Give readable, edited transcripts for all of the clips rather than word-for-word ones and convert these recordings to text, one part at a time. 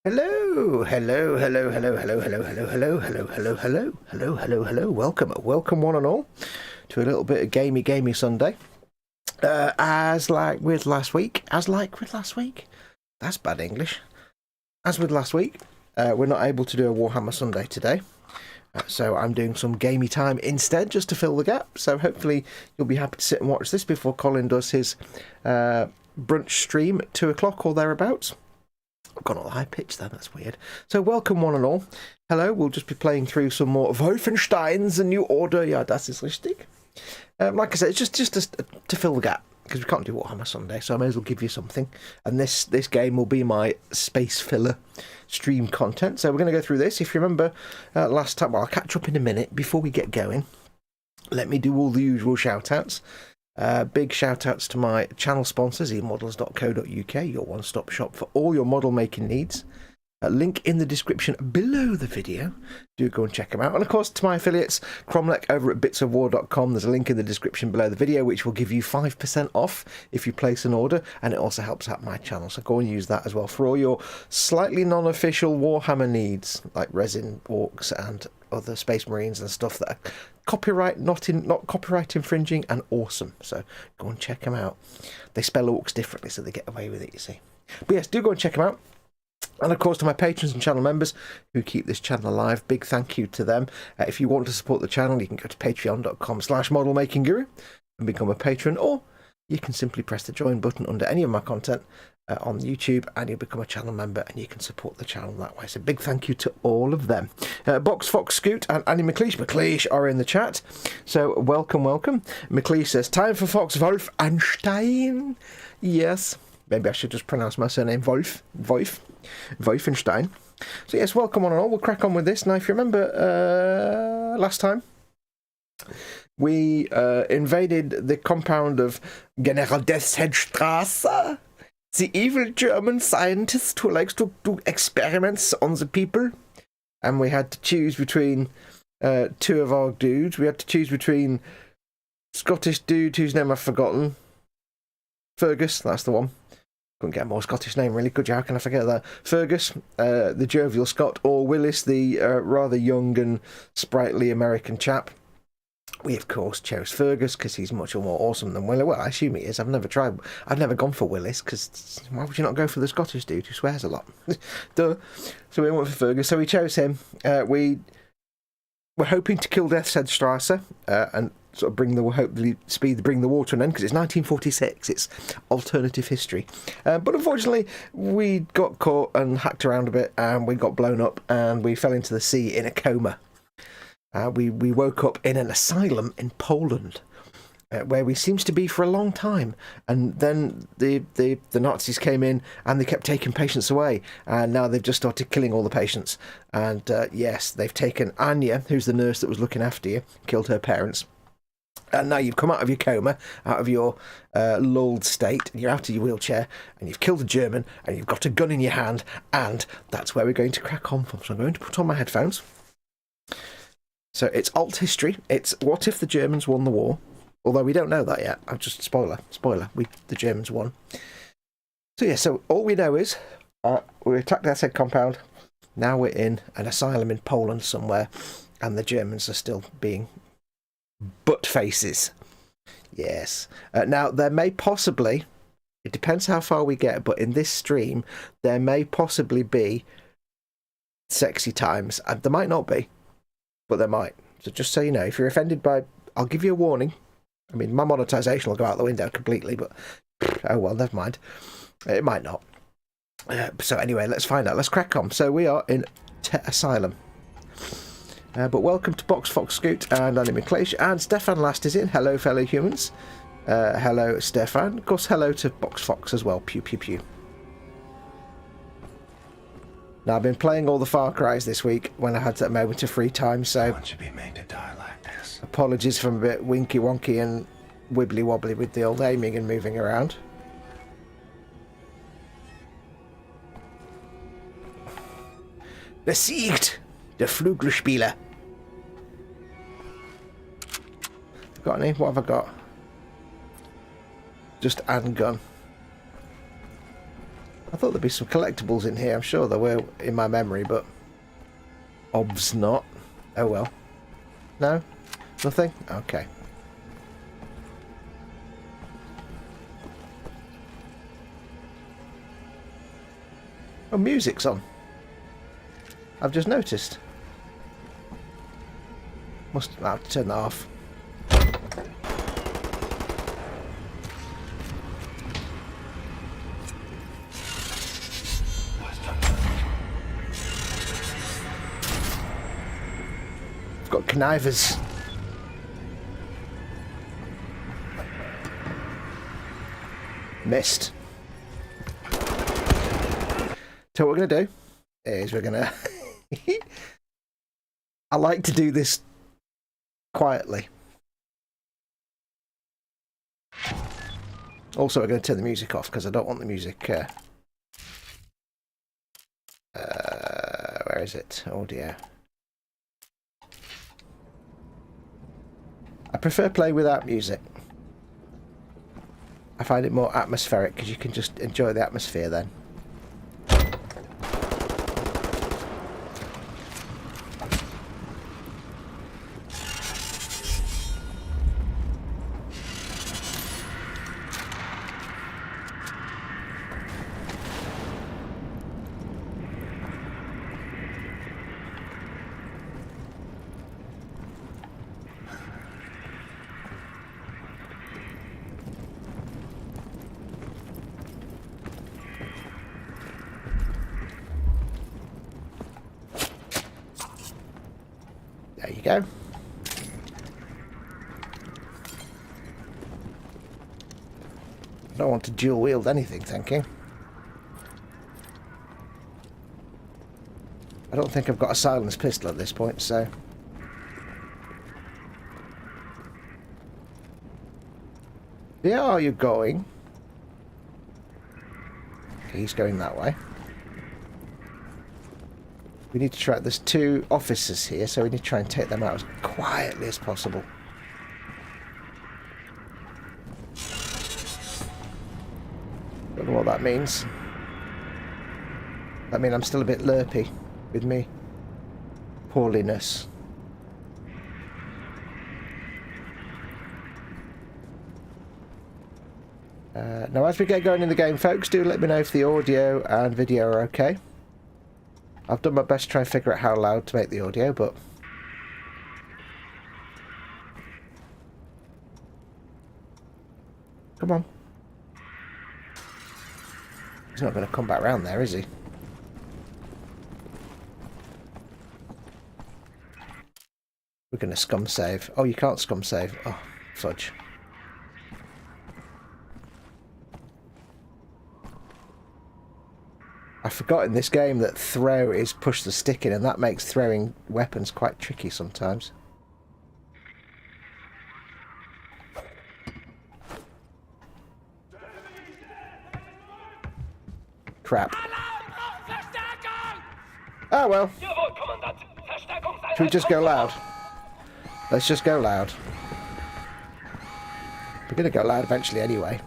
Hello, hello, hello, hello, hello, hello, hello, hello, hello, hello, hello, hello, hello, hello. Welcome one and all to a little bit of gamey Sunday. As with last week, that's bad English. As with last week, we're not able to do a Warhammer Sunday today. So I'm doing some gamey time instead, just to fill the gap. So hopefully you'll be happy to sit and watch this before Colin does his brunch stream at 2 o'clock or thereabouts. I've gone all high pitch there, that's weird. So welcome one and all. Hello, we'll just be playing through some more Wolfenstein, the New Order. Ja, das ist richtig. Like I said, it's just to fill the gap, because we can't do Warhammer Sunday, so I may as well give you something. And this game will be my space filler stream content. So we're going to go through this. If you remember last time, well, I'll catch up in a minute. Before we get going, let me do all the usual shout-outs. Big shout outs to my channel sponsors, emodels.co.uk, your one-stop shop for all your model making needs. Link in the description below the video. Do go and check them out. And of course, to my affiliates, Cromlech over at bitsofwar.com. There's a link in the description below the video which will give you 5% off if you place an order, and it also helps out my channel. So go and use that as well for all your slightly non-official Warhammer needs, like resin orcs and other Space Marines and stuff that are not copyright infringing and awesome. So go and check them out. They spell orcs differently, so they get away with it, you see. But yes, do go and check them out. And of course, to my patrons and channel members who keep this channel alive, big thank you to them. If you want to support the channel, you can go to patreon.com/modelmakingguru and become a patron, or you can simply press the join button under any of my content on YouTube, and you'll become a channel member and you can support the channel that way. So big thank you to all of them. Box Fox Scoot and Annie McLeish are in the chat, so welcome. McLeish says, time for Fox Wolfenstein. Yes, maybe I should just pronounce my surname Wolfenstein. So yes, welcome on and all. We'll crack on with this. Now, if you remember last time, we invaded the compound of General Deathheadstrasse, the evil German scientist who likes to do experiments on the people. And we had to choose between two of our dudes. We had to choose between Scottish dude whose name I've forgotten. Fergus, that's the one. Couldn't get a more Scottish name, really, could you? How can I forget that? Fergus, the jovial Scot, or Willis, the rather young and sprightly American chap. We, of course, chose Fergus because he's much more awesome than Willis. Well, I assume he is. I've never gone for Willis, because why would you not go for the Scottish dude who swears a lot? Duh. So we went for Fergus, so we chose him. We were hoping to kill Deathheadstrasse and sort of bring the water to an end, because it's 1946. It's alternative history. But unfortunately, we got caught and hacked around a bit, and we got blown up, and we fell into the sea in a coma. We woke up in an asylum in Poland, where we seemed to be for a long time, and then the Nazis came in and they kept taking patients away, and now they've just started killing all the patients. And yes, they've taken Anya, who's the nurse that was looking after you, killed her parents. And now you've come out of your coma, out of your lulled state, and you're out of your wheelchair, and you've killed a German, and you've got a gun in your hand, and that's where we're going to crack on from. So I'm going to put on my headphones. So it's alt history. It's what if the Germans won the war? Although we don't know that yet. I'm just spoiler. The Germans won. So yeah. So all we know is we attacked their said compound. Now we're in an asylum in Poland somewhere, and the Germans are still being butt faces. Yes. Now there may possibly. It depends how far we get, but in this stream there may possibly be sexy times, and there might not be. But there might. So just so you know, if you're offended by... I'll give you a warning. I mean, my monetization will go out the window completely, but... Oh, well, never mind. It might not. So anyway, let's find out. Let's crack on. So we are in Asylum. But welcome to Box Fox Scoot and Annie McLeish. And Stefan Last is in. Hello, fellow humans. Hello, Stefan. Of course, hello to Box Fox as well. Pew, pew, pew. Now, I've been playing all the Far Cries this week when I had that moment of free time, so should be made to die like this. Apologies for a bit winky wonky and wibbly wobbly with the old aiming and moving around. Besiegt! Der Flügelspieler! Got any? What have I got? Just handgun. I thought there'd be some collectibles in here. I'm sure there were in my memory, but obvs not. Oh well. No? Nothing? Okay. Oh, music's on. I've just noticed. Must have to turn that off. I've got connivers. Missed. So what we're going to do is we're going to... I like to do this quietly. Also, we're going to turn the music off because I don't want the music... where is it? Audio. I prefer playing without music. I find it more atmospheric because you can just enjoy the atmosphere then. There you go. I don't want to dual wield anything, thank you. I don't think I've got a silenced pistol at this point, so... Where are you going? He's going that way. We need to try... There's two officers here, so we need to try and take them out as quietly as possible. Don't know what that means. I mean, I'm still a bit lurpy with me poorliness. Now, as we get going in the game, folks, do let me know if the audio and video are okay. I've done my best to try and figure out how loud to make the audio, but... Come on. He's not going to come back round there, is he? We're going to scum save. Oh, you can't scum save. Oh, fudge. I forgot in this game that throw is push the stick in, and that makes throwing weapons quite tricky sometimes. Crap. Oh well. Should we just go loud? Let's just go loud. We're going to go loud eventually anyway.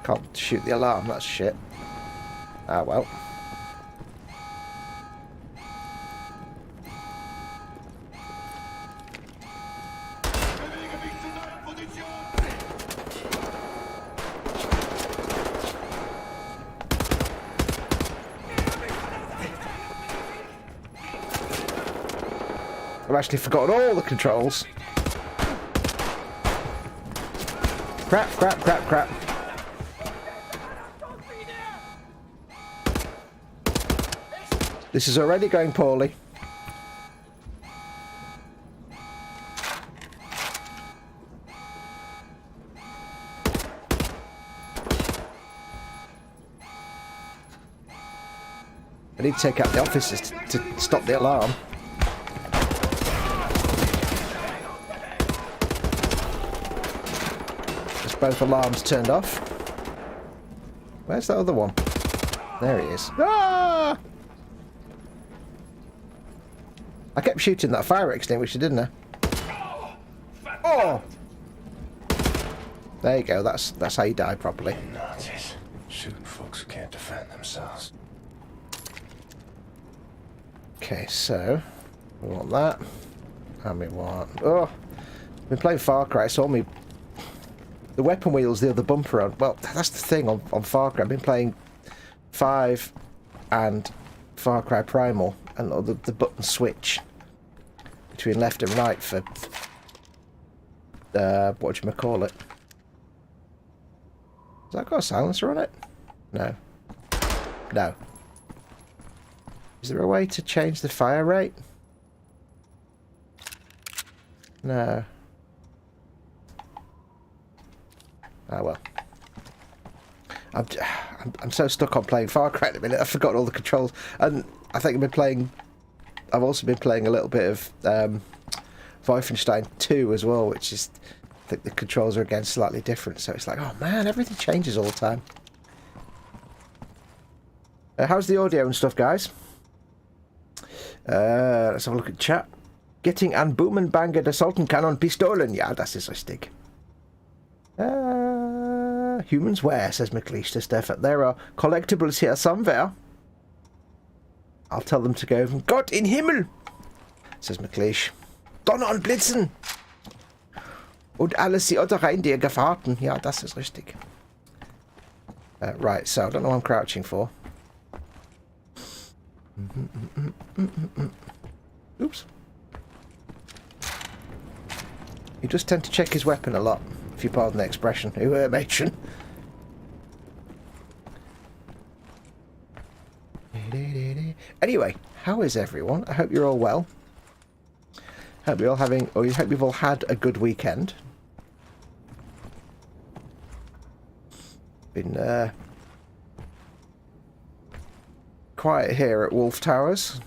Can't shoot the alarm, that's shit. Ah well. I've actually forgotten all the controls. Crap, crap, crap, crap. This is already going poorly. I need to take out the officers to stop the alarm. There's both alarms turned off. Where's that other one? There he is. Ah! I kept shooting that fire extinguisher, didn't I? Oh! There you go. That's how you die properly. Nazis shooting folks who can't defend themselves. Okay, so we want that, and we want. Oh, I've been playing Far Cry. It's all me. The weapon wheel's the other bumper on. Well, that's the thing on Far Cry. I've been playing 5 and Far Cry Primal, and the button switch between left and right for whatchamacallit. Has that got a silencer on it? No. No. Is there a way to change the fire rate? No. Ah, well. I'm so stuck on playing Far Cry at the minute, I've forgotten all the controls. And I think I've also been playing a little bit of Wolfenstein 2 as well, which is, I think the controls are again slightly different. So it's like, oh man, everything changes all the time. How's the audio and stuff, guys? Let's have a look at chat. Getting an Boomenbanger Assaulten Cannon Pistolen. Ja, das ist richtig. Humans where, says McLeish to Stefan. There are collectibles here somewhere. I'll tell them to go. Gott in Himmel, says McLeish. Donner und Blitzen. Und alles die Otter rein die Gefahrten. Ja, das ist richtig. Right, so I don't know what I'm crouching for. Oops. He does tend to check his weapon a lot, if you pardon the expression. Matron. Anyway, how is everyone? I hope you're all well. Hope you're all having, or you hope you've all had a good weekend. Been quiet here at Wolf Towers.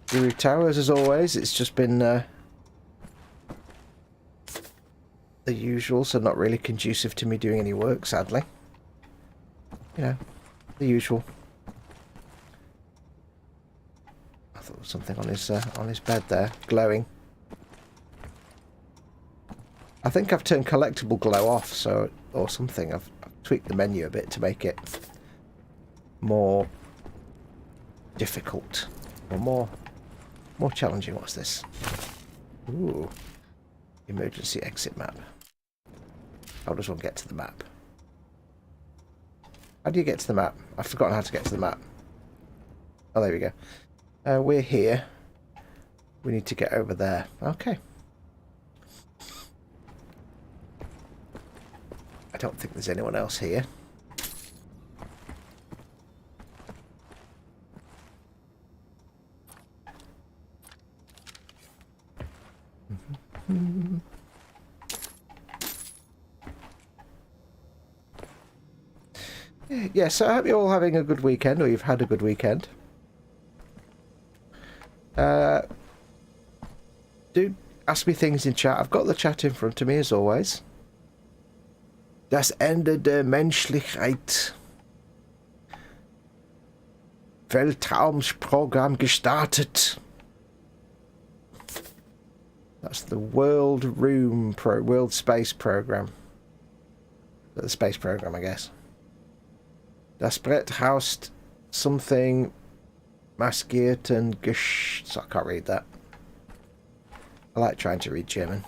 Guru Towers, as always. It's just been the usual, so not really conducive to me doing any work, sadly. You know, the usual. I thought there was something on his bed there, glowing. I think I've turned collectible glow off, so or something. I've tweaked the menu a bit to make it more difficult or more challenging. What's this? Ooh, emergency exit map. How does one get to the map? How do you get to the map? I've forgotten how to get to the map. Oh, there we go. We're here. We need to get over there. Okay. I don't think there's anyone else here. Yeah, so I hope you're all having a good weekend, or you've had a good weekend. Do ask me things in chat. I've got the chat in front of me, as always. Das Ende der Menschlichkeit. Weltraumprogramm gestartet. That's the World Space Program. The space program, I guess. Das Brett haust something maskiert and so I can't read that. I like trying to read German.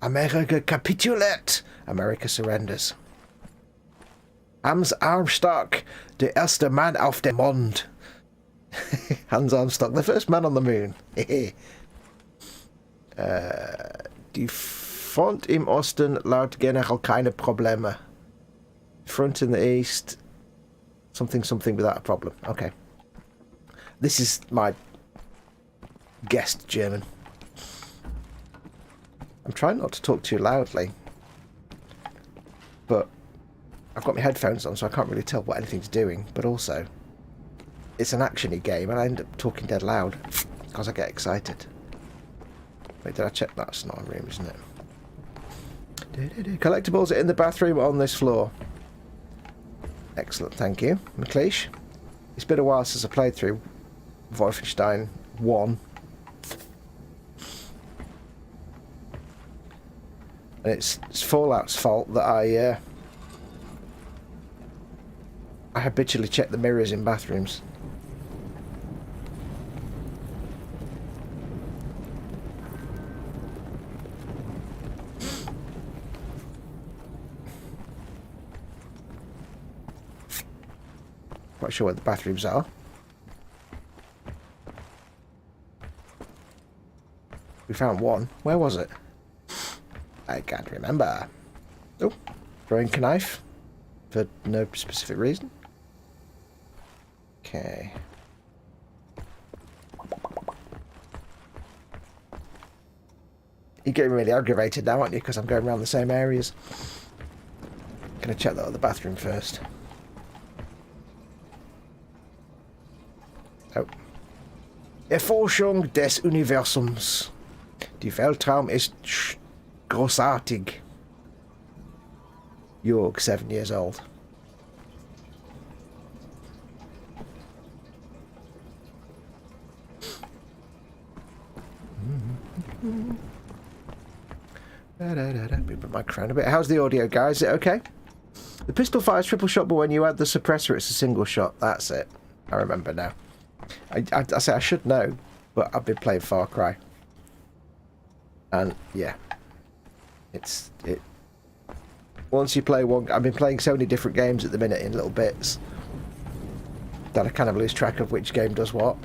America capituliert. America surrenders. Hans Armstock, der erste Mann auf dem Mond. Hans Armstock, the first man on the moon. Die Front im Osten laut General keine Probleme. Front in the east, something without a problem. Okay. This is my guest German. I'm trying not to talk too loudly, but I've got my headphones on, so I can't really tell what anything's doing. But also, it's an action-y game, and I end up talking dead loud because I get excited. Wait, did I check? That's not a room, isn't it? Collectibles are in the bathroom on this floor. Excellent, thank you, McLeish. It's been a while since I played through Wolfenstein 1. And it's Fallout's fault that I habitually check the mirrors in bathrooms. Quite sure where the bathrooms are. We found one. Where was it? I can't remember. Oh, throwing knife for no specific reason. Okay. You're getting really aggravated now, aren't you? Because I'm going around the same areas. Gonna check that other bathroom first. Oh. Erforschung des Universums. Die Weltraum ist großartig. Jörg, 7 years old. Move my mic around a bit. How's the audio, guys? Is it okay? The pistol fires triple shot, but when you add the suppressor, it's a single shot. That's it. I remember now. I say I should know, but I've been playing Far Cry. And, yeah. It. Once you play one... I've been playing so many different games at the minute in little bits that I kind of lose track of which game does what.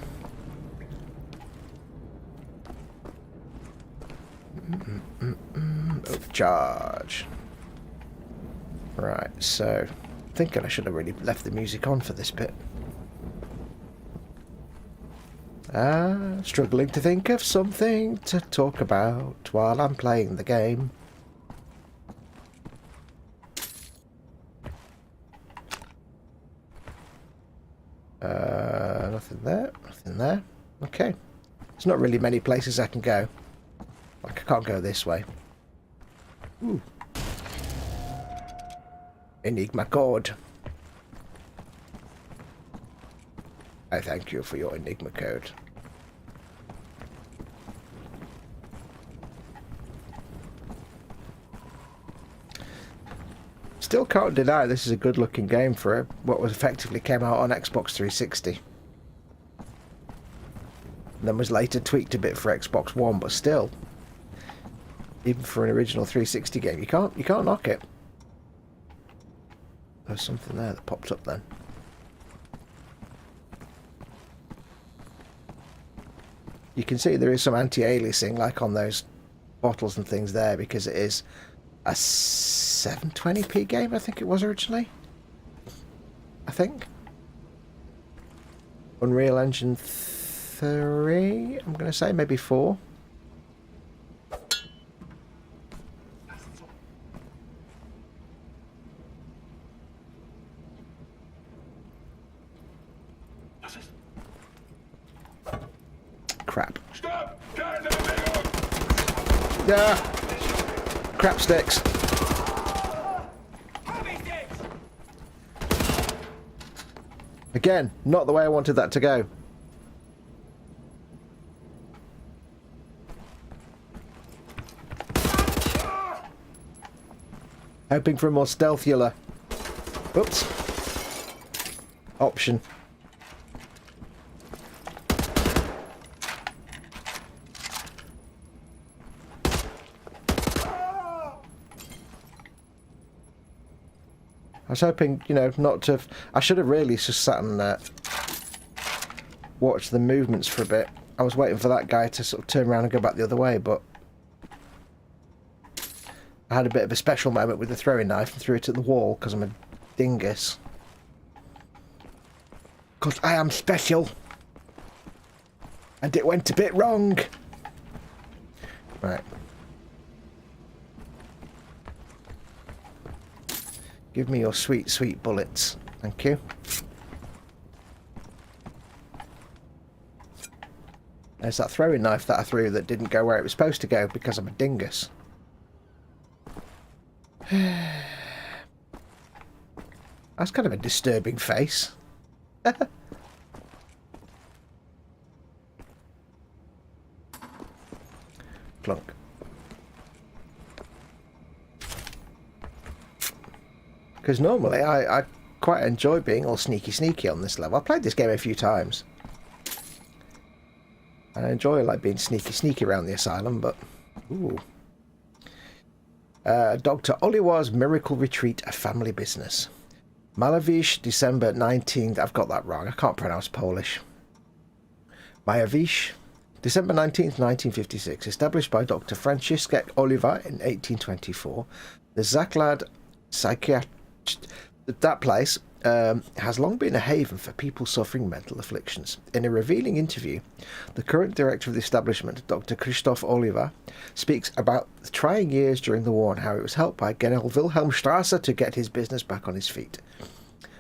Overcharge. Right, so... thinking I should have really left the music on for this bit. Struggling to think of something to talk about while I'm playing the game. Nothing there, nothing there. Okay. There's not really many places I can go. Like, I can't go this way. Ooh. Enigma code. I thank you for your Enigma code. Still can't deny this is a good looking game for what was effectively came out on Xbox 360. And then was later tweaked a bit for Xbox One, but still, even for an original 360 game, you can't knock it. There's something there that popped up then. You can see there is some anti-aliasing like on those bottles and things there because it is a 720p game, I think it was originally. I think. Unreal Engine 3, I'm going to say, maybe 4. Crap. Yeah. Crap sticks. Again, not the way I wanted that to go. Hoping for a more stealthier. Oops. Option. I was hoping, you know, not to... I should have really just sat and watched the movements for a bit. I was waiting for that guy to sort of turn around and go back the other way, but... I had a bit of a special moment with the throwing knife and threw it at the wall because I'm a dingus. Because I am special. And it went a bit wrong. Right. Give me your sweet, sweet bullets. Thank you. There's that throwing knife that I threw that didn't go where it was supposed to go because I'm a dingus. That's kind of a disturbing face. Clunk. Because normally I quite enjoy being all sneaky on this level. I've played this game a few times. I enjoy like being sneaky around the asylum, but... Ooh. Dr. Oliwar's Miracle Retreat, a family business. Malawish, December 19th. I've got that wrong. I can't pronounce Polish. Majavish, December 19th, 1956. Established by Dr. Franciszek Oliwa in 1824. The Zaklad Psychiatrist... That place has long been a haven for people suffering mental afflictions. In a revealing interview, the current director of the establishment, Dr. Krzysztof Oliwa, speaks about the trying years during the war and how it was helped by General Wilhelm Strasser to get his business back on his feet.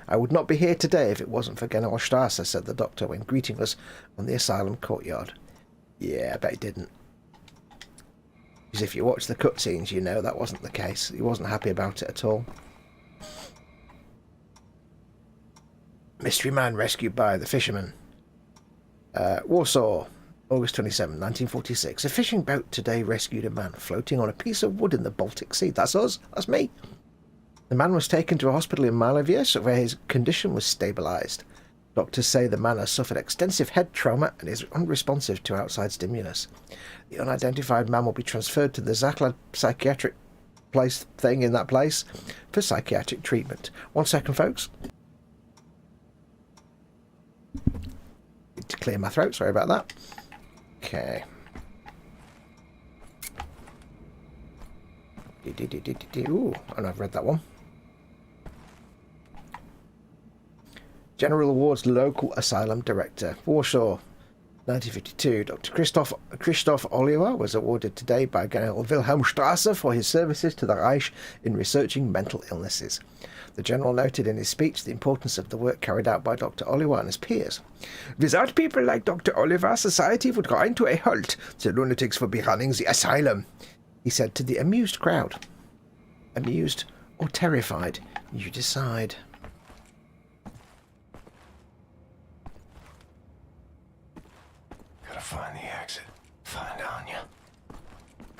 I would not be here today if it wasn't for General Strasser, said the doctor when greeting us on the asylum courtyard. Yeah, I bet he didn't. Because if you watch the cutscenes, you know that wasn't the case. He wasn't happy about it at all. Mystery man rescued by the fisherman. Warsaw, August 27, 1946. A fishing boat today rescued a man floating on a piece of wood in the Baltic Sea. That's us. That's me. The man was taken to a hospital in Malawish where his condition was stabilised. Doctors say the man has suffered extensive head trauma and is unresponsive to outside stimulus. The unidentified man will be transferred to the Zaklad psychiatric place thing in that place for psychiatric treatment. 1 second, folks. Need to clear my throat, sorry about that. Okay. Ooh, and I've read that one. General Awards Local Asylum Director, Warsaw, 1952. Dr. Krzysztof Oliwa was awarded today by General Wilhelm Strasser for his services to the Reich in researching mental illnesses. The General noted in his speech the importance of the work carried out by Dr. Oliwa and his peers. Without people like Dr. Oliwa, society would grind to a halt. The lunatics would be running the asylum, he said to the amused crowd. Amused or terrified? You decide. Gotta find the exit. Find Anya.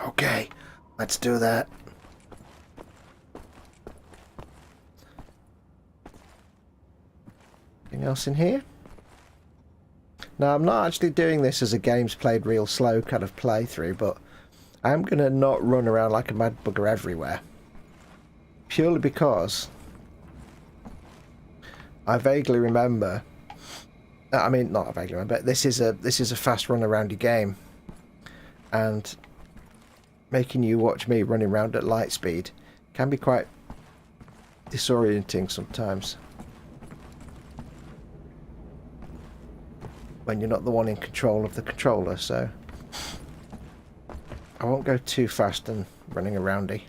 Okay, let's do that. Anything else in here? Now, I'm not actually doing this as a game's played real slow kind of playthrough, but I'm going to not run around like a mad bugger everywhere. Purely because I vaguely remember... I mean, not vaguely remember, but this is a fast run aroundy game. And making you watch me running around at light speed can be quite disorienting sometimes. When you're not the one in control of the controller, so I won't go too fast and running aroundy.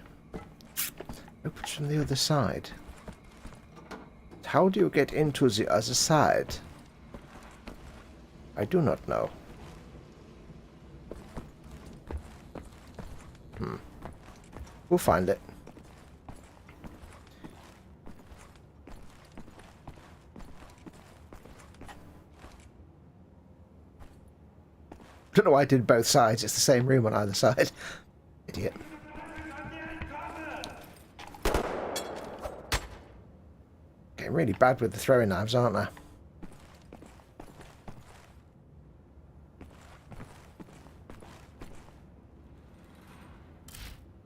Opens from the other side. How do you get into the other side? I do not know. We'll find it. Don't know why I did both sides. It's the same room on either side. Idiot. Getting really bad with the throwing knives, aren't I?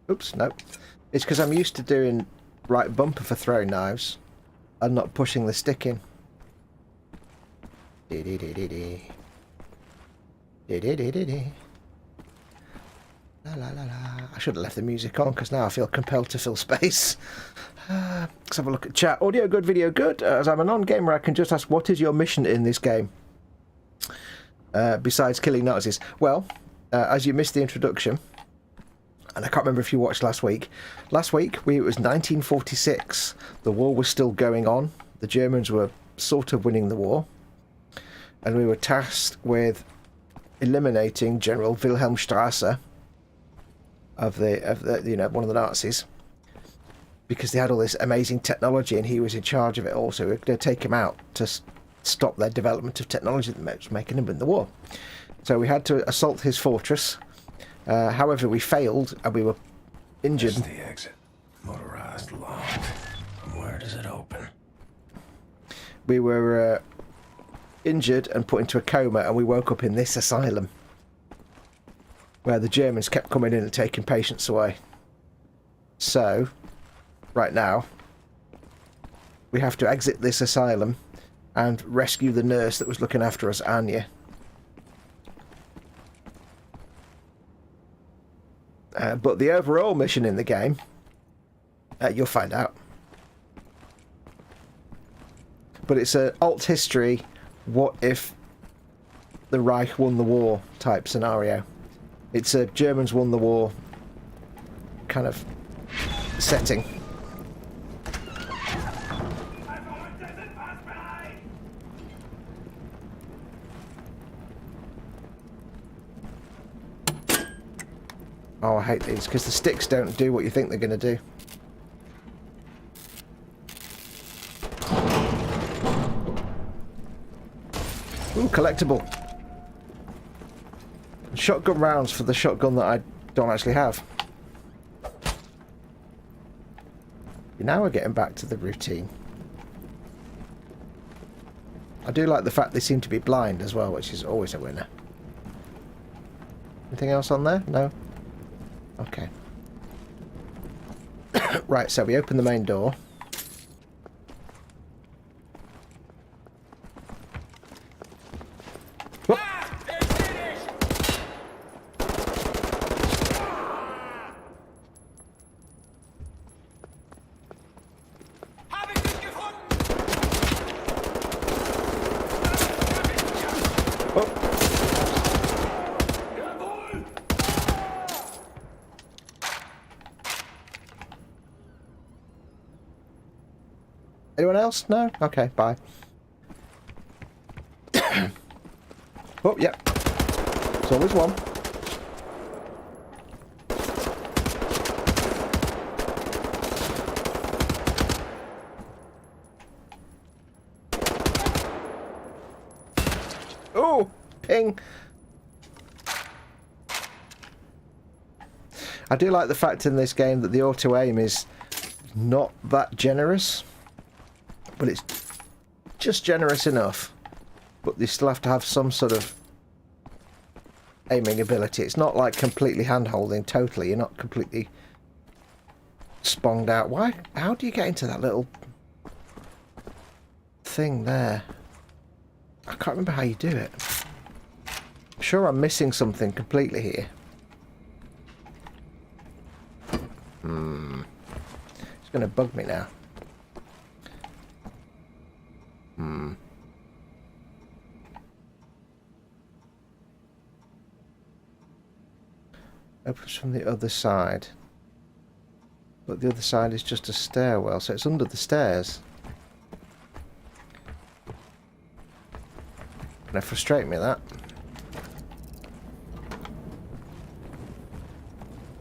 Oops, no. It's because I'm used to doing right bumper for throwing knives and not pushing the stick in. La la la la. I should have left the music on because now I feel compelled to fill space. Let's have a look at chat. Audio good, video good. As I'm a non-gamer, I can just ask, what is your mission in this game? Besides killing Nazis. Well, as you missed the introduction, and I can't remember if you watched last week. Last week, it was 1946. The war was still going on. The Germans were sort of winning the war. And we were tasked with eliminating General Wilhelm Strasser of the you know, one of the Nazis, because they had all this amazing technology and he was in charge of it all. So we were going to take him out to stop their development of technology that was making them win the war. So we had to assault his fortress. However, we failed and we were injured. That's the exit. Motorized locked. Where does it open. We were injured and put into a coma, and we woke up in this asylum where the Germans kept coming in and taking patients away. So, right now, we have to exit this asylum and rescue the nurse that was looking after us, Anya. But the overall mission in the game, you'll find out. But it's an alt history, what if the Reich won the war type scenario. It's a Germans won the war kind of setting. Oh, I hate these, because the sticks don't do what you think they're going to do. Ooh, collectible. Shotgun rounds for the shotgun that I don't actually have. Now we're getting back to the routine. I do like the fact they seem to be blind as well, which is always a winner. Anything else on there? No? Okay. Right, so we open the main door. Whoop. Anyone else? No? Okay, bye. Oh, yeah. There's always one. Oh, ping. I do like the fact in this game that the auto-aim is not that generous. But it's just generous enough. But you still have to have some sort of aiming ability. It's not like completely hand-holding totally. You're not completely sponged out. Why? How do you get into that little thing there? I can't remember how you do it. I'm sure I'm missing something completely here. It's going to bug me now. Opens from the other side. But the other side is just a stairwell, so it's under the stairs. Gonna frustrate me, that.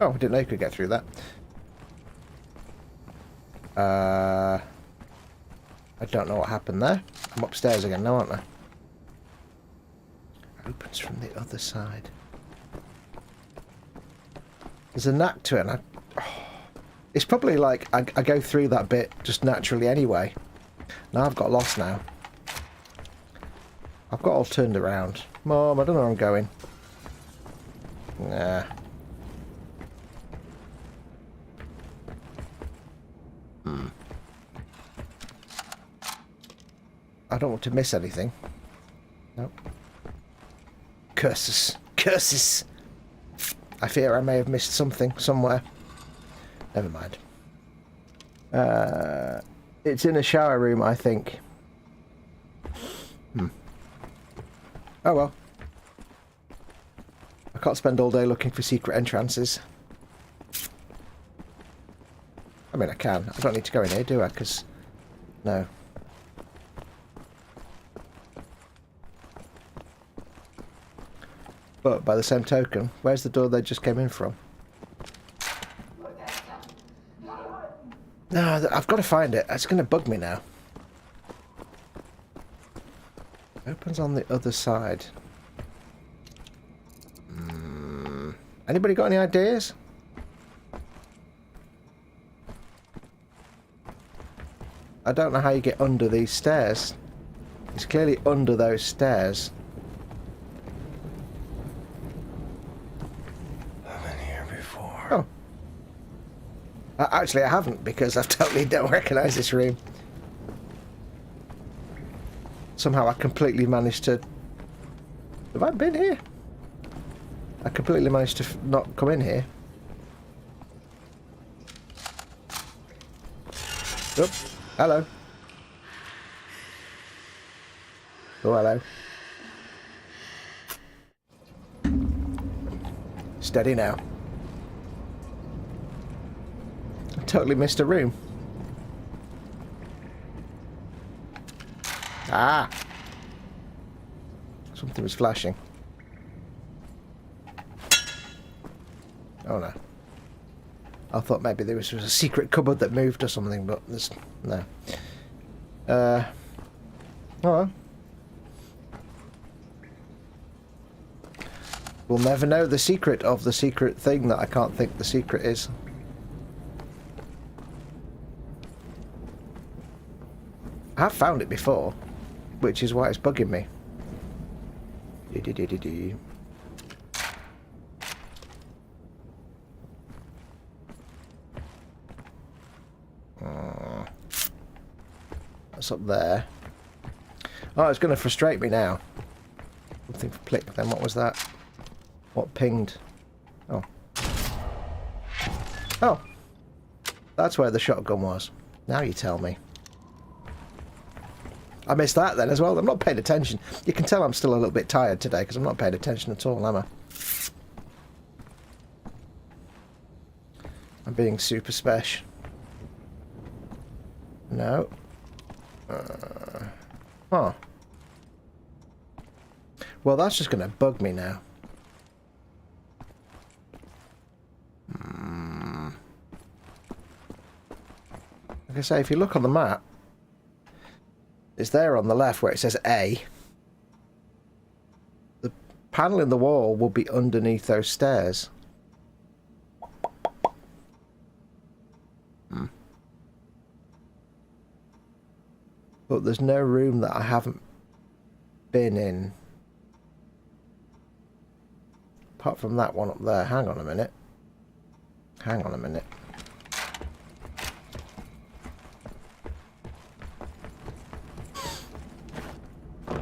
Oh, I didn't know you could get through that. I don't know what happened there. I'm upstairs again now, aren't I? Opens from the other side. There's a knack to it, and it's probably like I go through that bit just naturally anyway. Now I've got lost now. I've got all turned around. Mom, I don't know where I'm going. Nah. I don't want to miss anything. Nope. Curses. Curses! I fear I may have missed something somewhere. Never mind. It's in a shower room, I think. Oh well. I can't spend all day looking for secret entrances. I mean, I can. I don't need to go in here, do I? Because... no. But by the same token, where's the door they just came in from? No, I've got to find it. It's going to bug me now. Opens on the other side. Anybody got any ideas? I don't know how you get under these stairs. It's clearly under those stairs. I've been here before. Oh. Actually, I haven't, because I totally don't recognise this room. Somehow I completely managed to... Have I been here? I completely managed to not come in here. Oh, hello. Oh, hello. Steady now. I totally missed a room. Ah! Something was flashing. Oh no. I thought maybe there was a secret cupboard that moved or something, but there's... no. Oh well. We'll never know the secret of the secret thing that I can't think the secret is. I have found it before, which is why it's bugging me. That's up there. Oh, it's going to frustrate me now. Something flicked then. What was that? What pinged? Oh. Oh. That's where the shotgun was. Now you tell me. I missed that then as well. I'm not paying attention. You can tell I'm still a little bit tired today because I'm not paying attention at all, am I? I'm being super special. No. Huh. Well, that's just going to bug me now. Like I say, if you look on the map, it's there on the left where it says A. The panel in the wall will be underneath those stairs. But there's no room that I haven't been in. Apart from that one up there. Hang on a minute. Hang on a minute.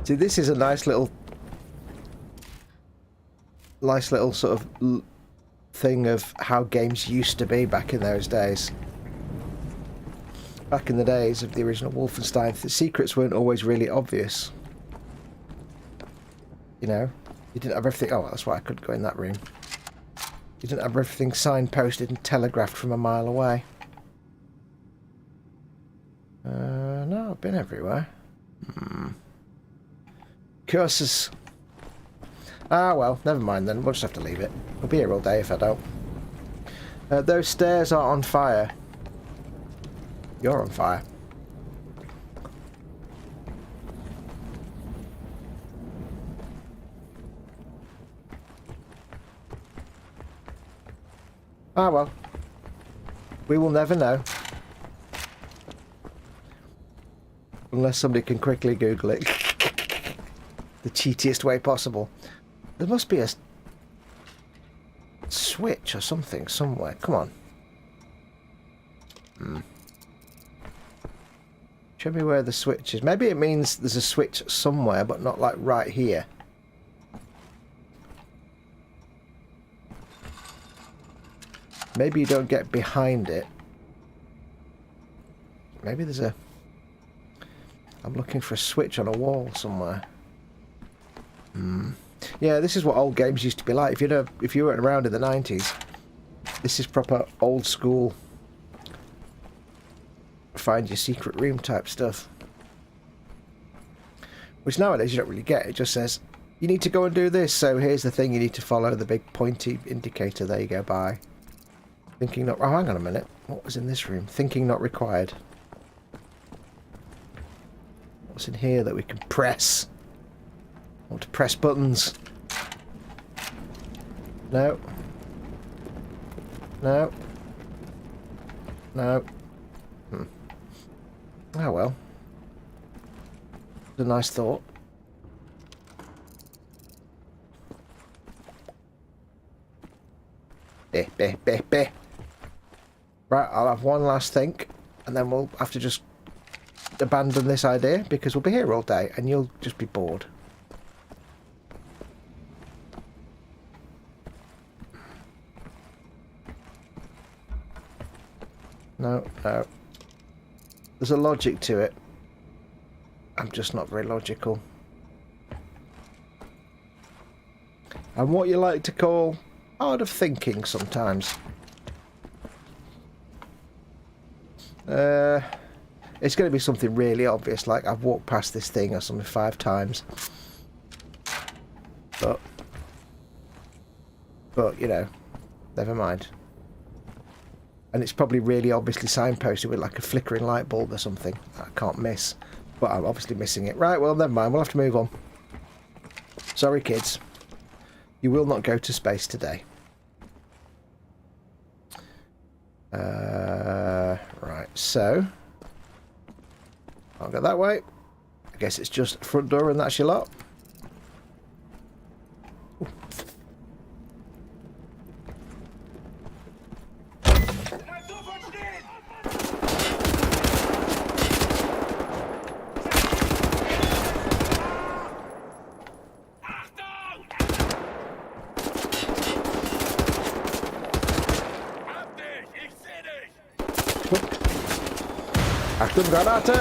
See, this is a nice little sort of thing of how games used to be back in those days. Back in the days of the original Wolfenstein, the secrets weren't always really obvious. You know? You didn't have everything... Oh, that's why I couldn't go in that room. You didn't have everything signposted and telegraphed from a mile away. No, I've been everywhere. Curses. Ah, well, never mind then. We'll just have to leave it. We'll be here all day if I don't. Those stairs are on fire. You're on fire. Ah, well. We will never know. Unless somebody can quickly Google it. The cheatiest way possible. There must be a switch or something somewhere. Come on. Show me where the switch is. Maybe it means there's a switch somewhere, but not like right here. Maybe you don't get behind it. Maybe there's a... I'm looking for a switch on a wall somewhere. Yeah, this is what old games used to be like. If you weren't around in the 90s, this is proper old school find your secret room type stuff. Which nowadays you don't really get. It just says, you need to go and do this, so here's the thing you need to follow, the big pointy indicator. There you go, bye. Thinking not... Oh, hang on a minute. What was in this room? Thinking not required. What's in here that we can press? I want to press buttons. No. No. No. Oh well. It's a nice thought. Beh. Right, I'll have one last think, and then we'll have to just abandon this idea, because we'll be here all day, and you'll just be bored. No. There's a logic to it. I'm just not very logical. I'm what you like to call hard of thinking sometimes. It's going to be something really obvious, like I've walked past this thing or something 5 times. But you know, never mind. And it's probably really obviously signposted with like a flickering light bulb or something that I can't miss. But I'm obviously missing it. Right, well, never mind. We'll have to move on. Sorry, kids. You will not go to space today. Right, so... I'll go that way. I guess it's just front door and that's your lot. Achtung, Granate!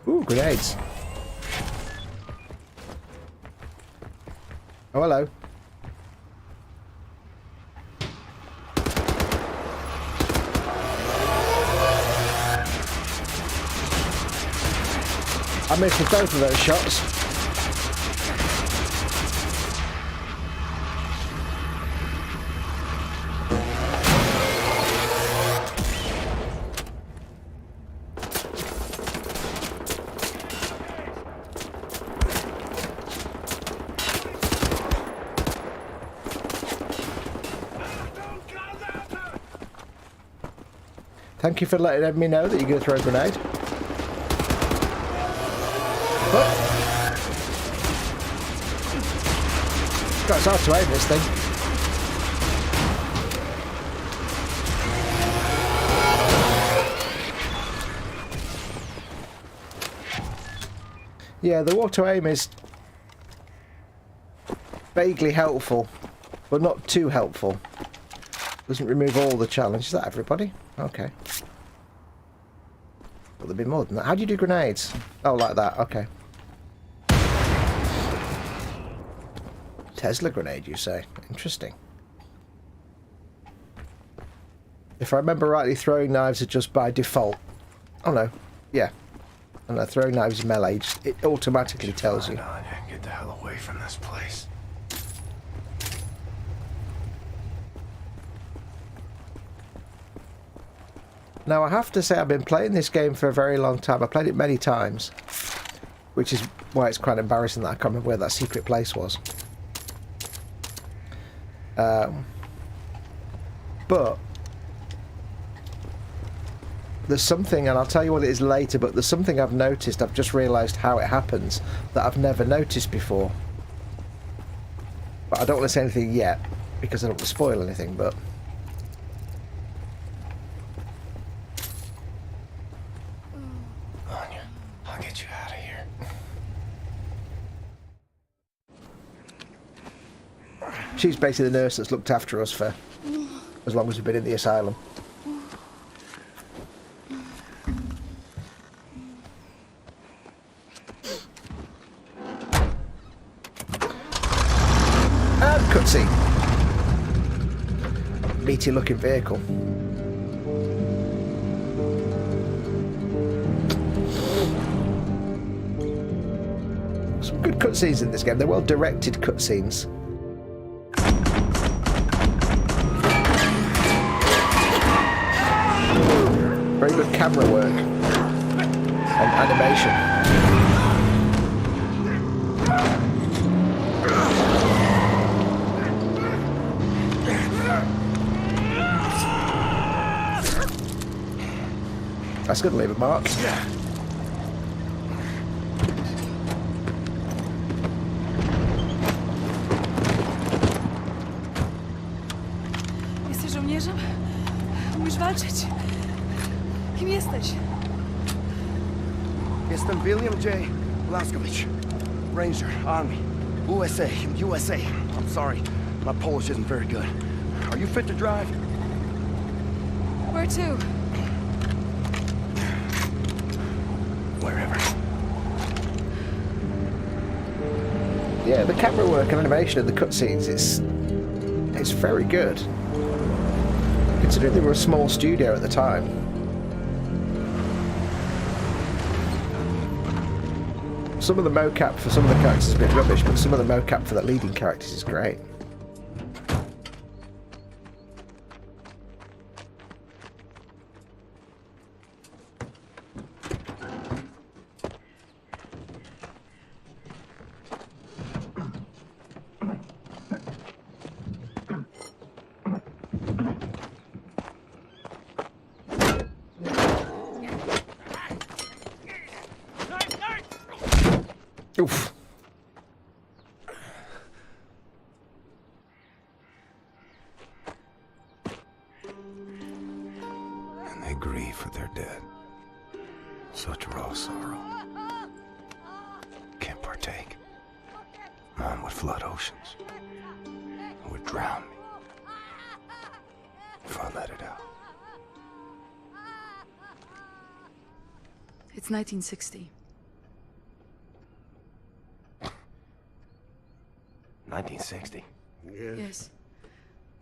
Ooh, grenades. Oh, hello. I missed both of those shots. Thank you for letting me know that you're going to throw a grenade. Oh. God, it's hard to aim this thing. Yeah, the auto aim is vaguely helpful, but not too helpful. Doesn't remove all the challenge. Is that everybody? Okay. Well, there'll be more than that. How do you do grenades? Oh, like that. Okay. Tesla grenade, you say? Interesting. If I remember rightly, throwing knives are just by default. Oh, no. Yeah. And throwing knives is melee. It automatically tells you. Get the hell away from this place. Now, I have to say I've been playing this game for a very long time. I played it many times, which is why it's quite embarrassing that I can't remember where that secret place was. But there's something, and I'll tell you what it is later, but there's something I've noticed. I've just realised how it happens that I've never noticed before. But I don't want to say anything yet, because I don't want to spoil anything, but... She's basically the nurse that's looked after us for as long as we've been in the asylum. And cutscene. Meaty looking vehicle. Some good cutscenes in this game. They're well directed cutscenes. Very good camera work and animation. That's going to leave a mark. Jesteś żołnierzem? Umiesz walczyć? Kim jesteś? Jestem William J. Blaskowicz, Ranger, Army, USA, USA. I'm sorry, my Polish isn't very good. Are you fit to drive? Where to? Wherever. Yeah, the camera work and animation of the cutscenes, it's very good. Considering they were a small studio at the time. Some of the mocap for some of the characters is a bit rubbish, but some of the mocap for the leading characters is great. Oof. And they grieve for their dead. Such raw sorrow. Can't partake. Mine would flood oceans. It would drown me. If I let it out. It's 1960. 1960. Yes.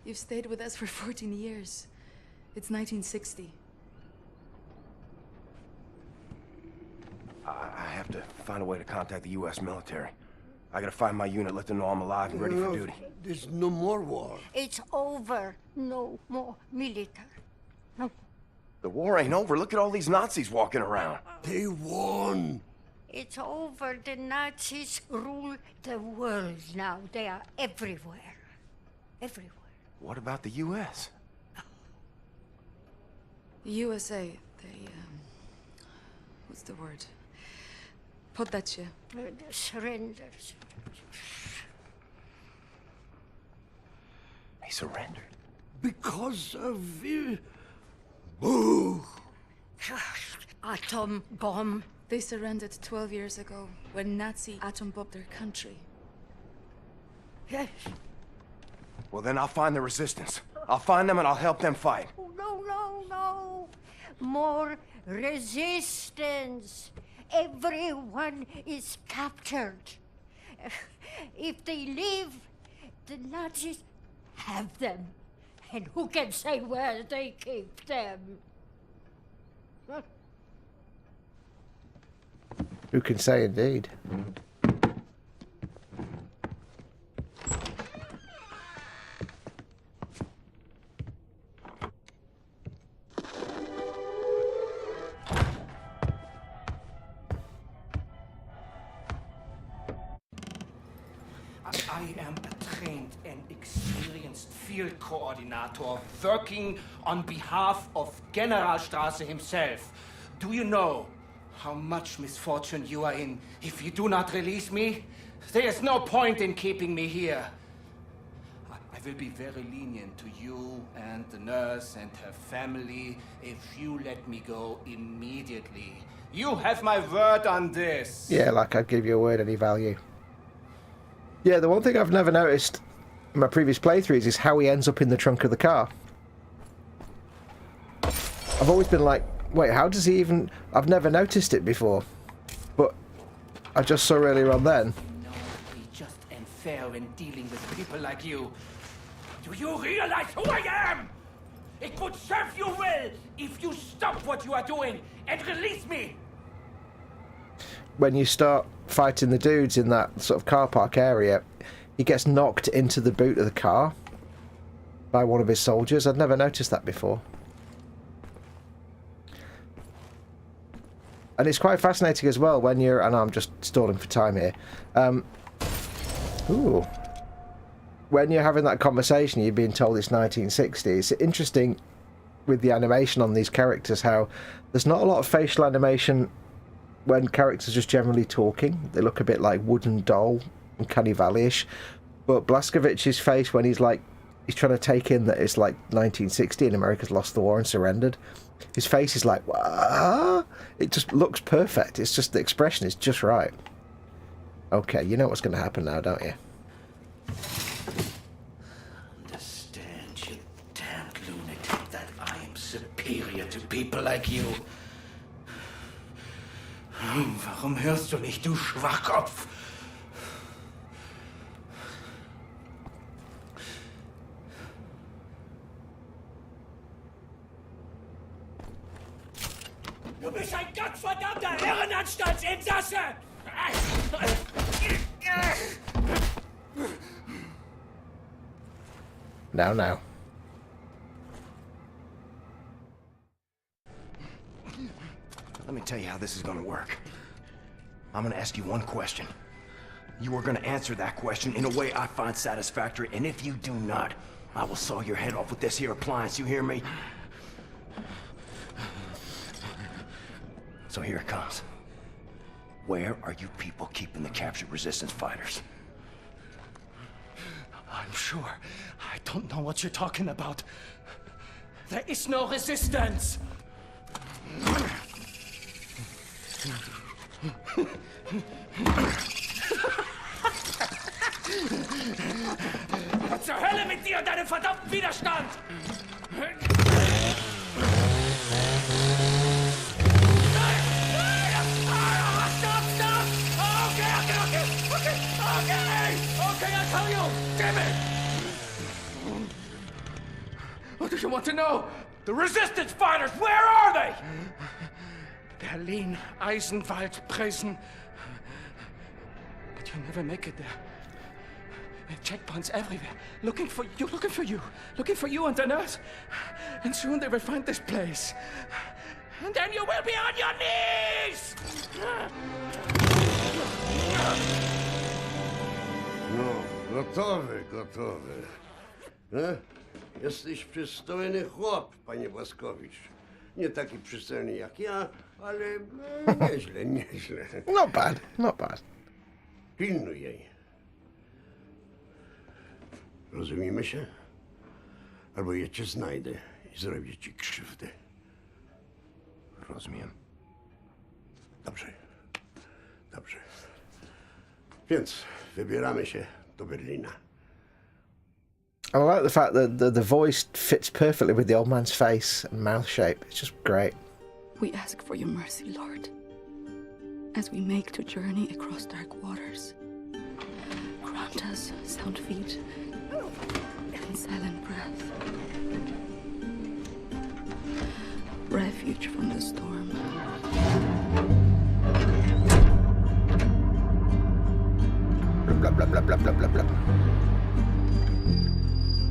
You've stayed with us for 14 years. It's 1960. I have to find a way to contact the U.S. military. I gotta find my unit, let them know I'm alive and ready for duty. There's no more war. It's over. No more military. No. The war ain't over. Look at all these Nazis walking around. They won. It's over. The Nazis rule the world now. They are everywhere. Everywhere. What about the U.S.? The USA, they, what's the word? Poddacie. The surrenders. He surrendered. Because of... Boo! Atom bomb. They surrendered 12 years ago when Nazi atom bombed their country. Yes. Well, then I'll find the resistance. I'll find them and I'll help them fight. Oh, no, no, no. More resistance. Everyone is captured. If they leave, the Nazis have them. And who can say where they keep them? Who can say indeed? I am a trained and experienced field coordinator working on behalf of Generalstrasse himself. Do you know how much misfortune you are in if you do not release me? There is no point in keeping me here. I will be very lenient to you and the nurse and her family if you let me go immediately. You have my word on this. Yeah, like I'd give you a word any value. Yeah, the one thing I've never noticed in my previous playthroughs is how he ends up in the trunk of the car. I've always been like, wait, how does he even... I've never noticed it before. But I just saw earlier on then. No, be just unfair in dealing with people like you. Do you realize who I am? It would serve you well if you stop what you are doing and release me. When you start fighting the dudes in that sort of car park area, he gets knocked into the boot of the car by one of his soldiers. I'd never noticed that before. And it's quite fascinating as well when you're... And I'm just stalling for time here. Ooh. When you're having that conversation, you're being told it's 1960. It's interesting with the animation on these characters, how there's not a lot of facial animation when characters are just generally talking. They look a bit like Wooden Doll and Uncanny Valley-ish. But Blazkowicz's face, when he's trying to take in that it's like 1960 and America's lost the war and surrendered, his face is like, what? It just looks perfect. It's just, the expression is just right. Okay, you know what's going to happen now, don't you? Understand, you damned lunatic, that I am superior to people like you. Warum hörst du nicht, du Schwachkopf? Du bist ein gottverdammter Irrenanstaltsinsasse! Now. Let me tell you how this is gonna work. I'm gonna ask you one question. You are gonna answer that question in a way I find satisfactory, and if you do not, I will saw your head off with this here appliance, you hear me? So here it comes. Where are you people keeping the captured resistance fighters? I'm sure. I don't know what you're talking about. There is no resistance! Zur Hölle mit dir und deinem verdammten Widerstand! Okay, I'll tell you! Damn it! What do you want to know? The resistance fighters, where are they? Berlin, Eisenwald, Presen. But you'll never make it there. Checkpoints everywhere. Looking for you and the nurse. And soon they will find this place. And then you will be on your knees! No, gotowy. Jesteś przystojny chłop, panie Błaskowicz. Nie taki przystojny jak ja, ale nieźle. Not bad. Pilnuj jej. Rozumiemy się? Albo ja cię znajdę i zrobię ci krzywdę. Rozumiem. Dobrze. Więc wybieramy się do Berlina. I like the fact that the voice fits perfectly with the old man's face and mouth shape. It's just great. We ask for your mercy, Lord, as we make the journey across dark waters. Grant us sound feet and silent breath. Refuge from the storm. Blah, blah, blah, blah, blah, blah, blah.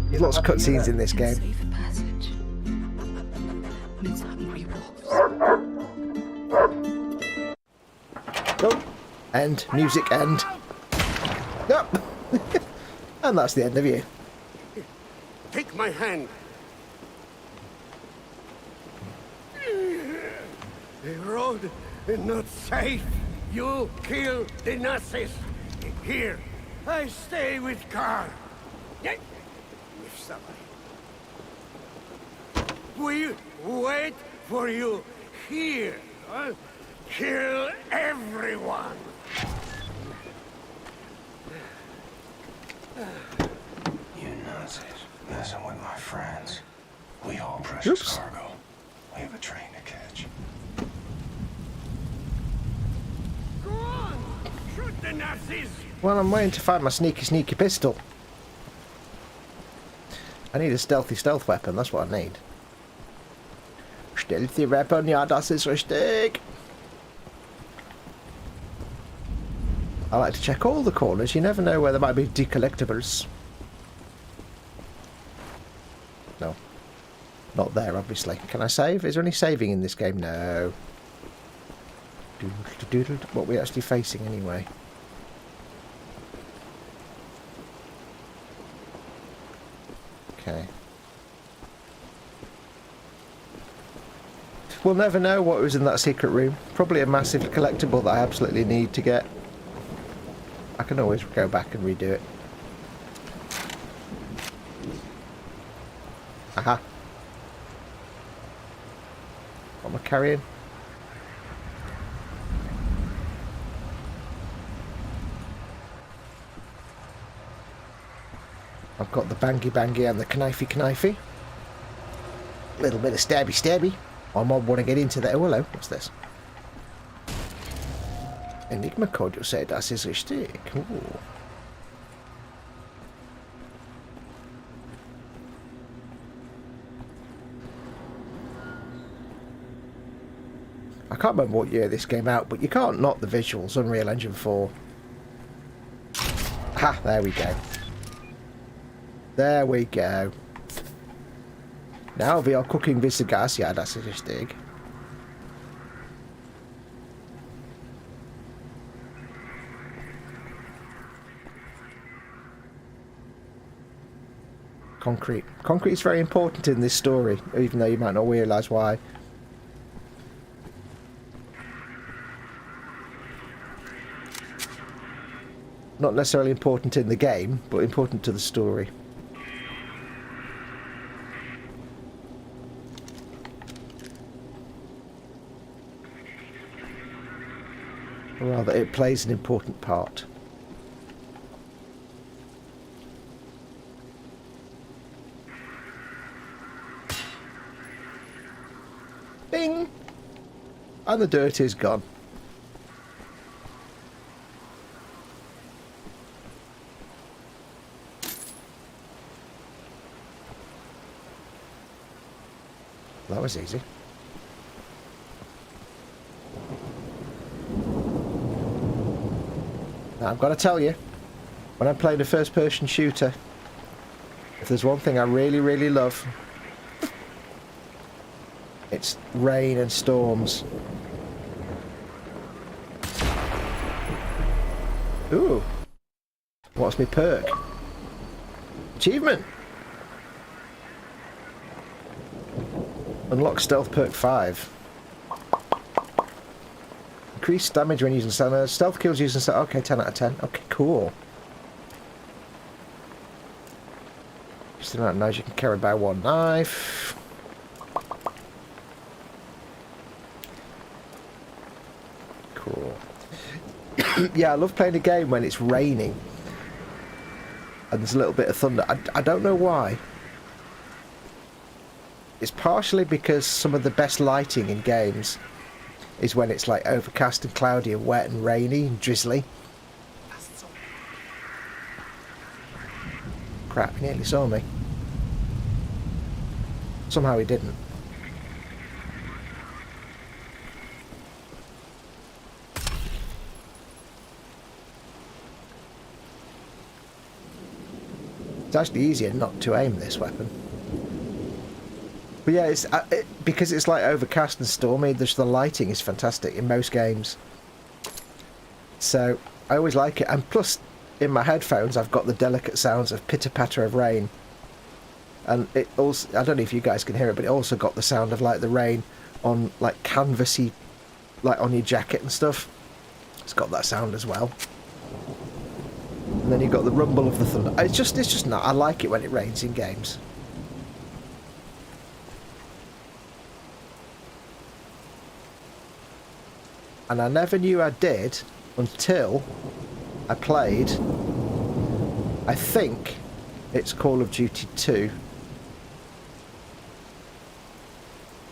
There's lots of cutscenes in this game. Safe passage amidst hungry wolves. Oh, end. Music end. Yep. And that's the end of you. Take my hand. The road is not safe. You kill the Nazis. Here, I stay with Karl. We wait for you here. Kill everyone. You Nazis messing with my friends. We haul precious Oops. cargo. We have a train to catch. Go on! Shoot the Nazis! Well, I'm waiting to find my sneaky pistol. I need a stealth weapon, that's what I need. Stealthy weapon, ja, das ist richtig. I like to check all the corners, you never know where there might be decollectibles. No. Not there, obviously. Can I save? Is there any saving in this game? No. What are we actually facing anyway? Okay. we'll never know what was in that secret room. Probably a massive collectible that I absolutely need to get. I can always go back and redo it. Aha. What am I carrying? I've got the bangy bangy and the knifey knifey. A little bit of stabby stabby. I might want to get into that. Oh, hello. What's this? Enigma code, you say das ist richtig. Ooh. I can't remember what year this came out, but you can't knock the visuals. Unreal Engine 4. Ha! There we go. There we go. Now we are cooking with the gas. Ja, das ist richtig. Concrete. Concrete is very important in this story, even though you might not realise why. Not necessarily important in the game, but important to the story. Or rather, it plays an important part. Bing! And the dirt is gone. That was easy. Now, I've got to tell you, when I'm playing a first-person shooter, if there's one thing I really, really love, it's rain and storms. Ooh. What's my perk? Achievement! Unlock Stealth Perk 5. Increased damage when using stealth. Stealth kills using stealth. Okay, 10 out of 10. Okay, cool. Just the amount of knives you can carry by one knife. Cool. Yeah, I love playing a game when it's raining and there's a little bit of thunder. I don't know why. It's partially because some of the best lighting in games is when it's like overcast and cloudy and wet and rainy and drizzly. Crap, he nearly saw me. Somehow he didn't. It's actually easier not to aim this weapon. But yeah, it's because it's like overcast and stormy. The lighting is fantastic in most games, so I always like it. And plus, in my headphones, I've got the delicate sounds of pitter patter of rain, and it also—I don't know if you guys can hear it, but it also got the sound of like the rain on like canvassy, like on your jacket and stuff. It's got that sound as well. And then you've got the rumble of the thunder. It's just not. I like it when it rains in games. And I never knew I did until I played, I think it's Call of Duty 2.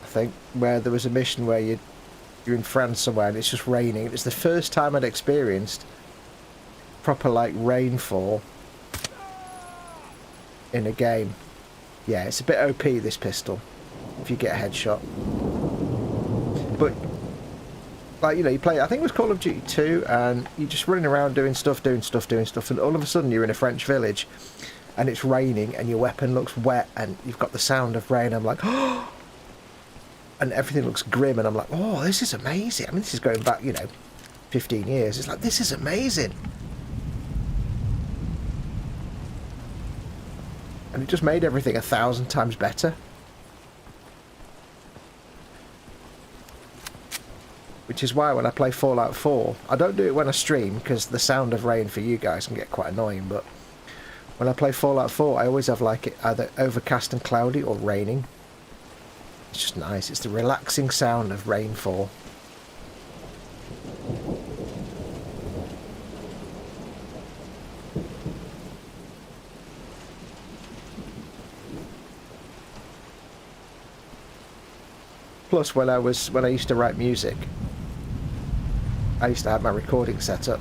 I think, where there was a mission where you're in France somewhere and it's just raining. It's the first time I'd experienced proper like rainfall in a game. Yeah, it's a bit OP, this pistol, if you get a headshot. But like, you know, you play, I think it was Call of Duty 2, and you're just running around doing stuff, and all of a sudden you're in a French village, and it's raining, and your weapon looks wet, and you've got the sound of rain. I'm like, oh! And everything looks grim, and I'm like, oh, this is amazing. I mean, this is going back, you know, 15 years. It's like, this is amazing. And it just made everything 1,000 times better. Which is why when I play Fallout 4, I don't do it when I stream, because the sound of rain for you guys can get quite annoying, but when I play Fallout 4, I always have like it either overcast and cloudy or raining. It's just nice. It's the relaxing sound of rainfall. Plus, when I used to write music, I used to have my recording set up.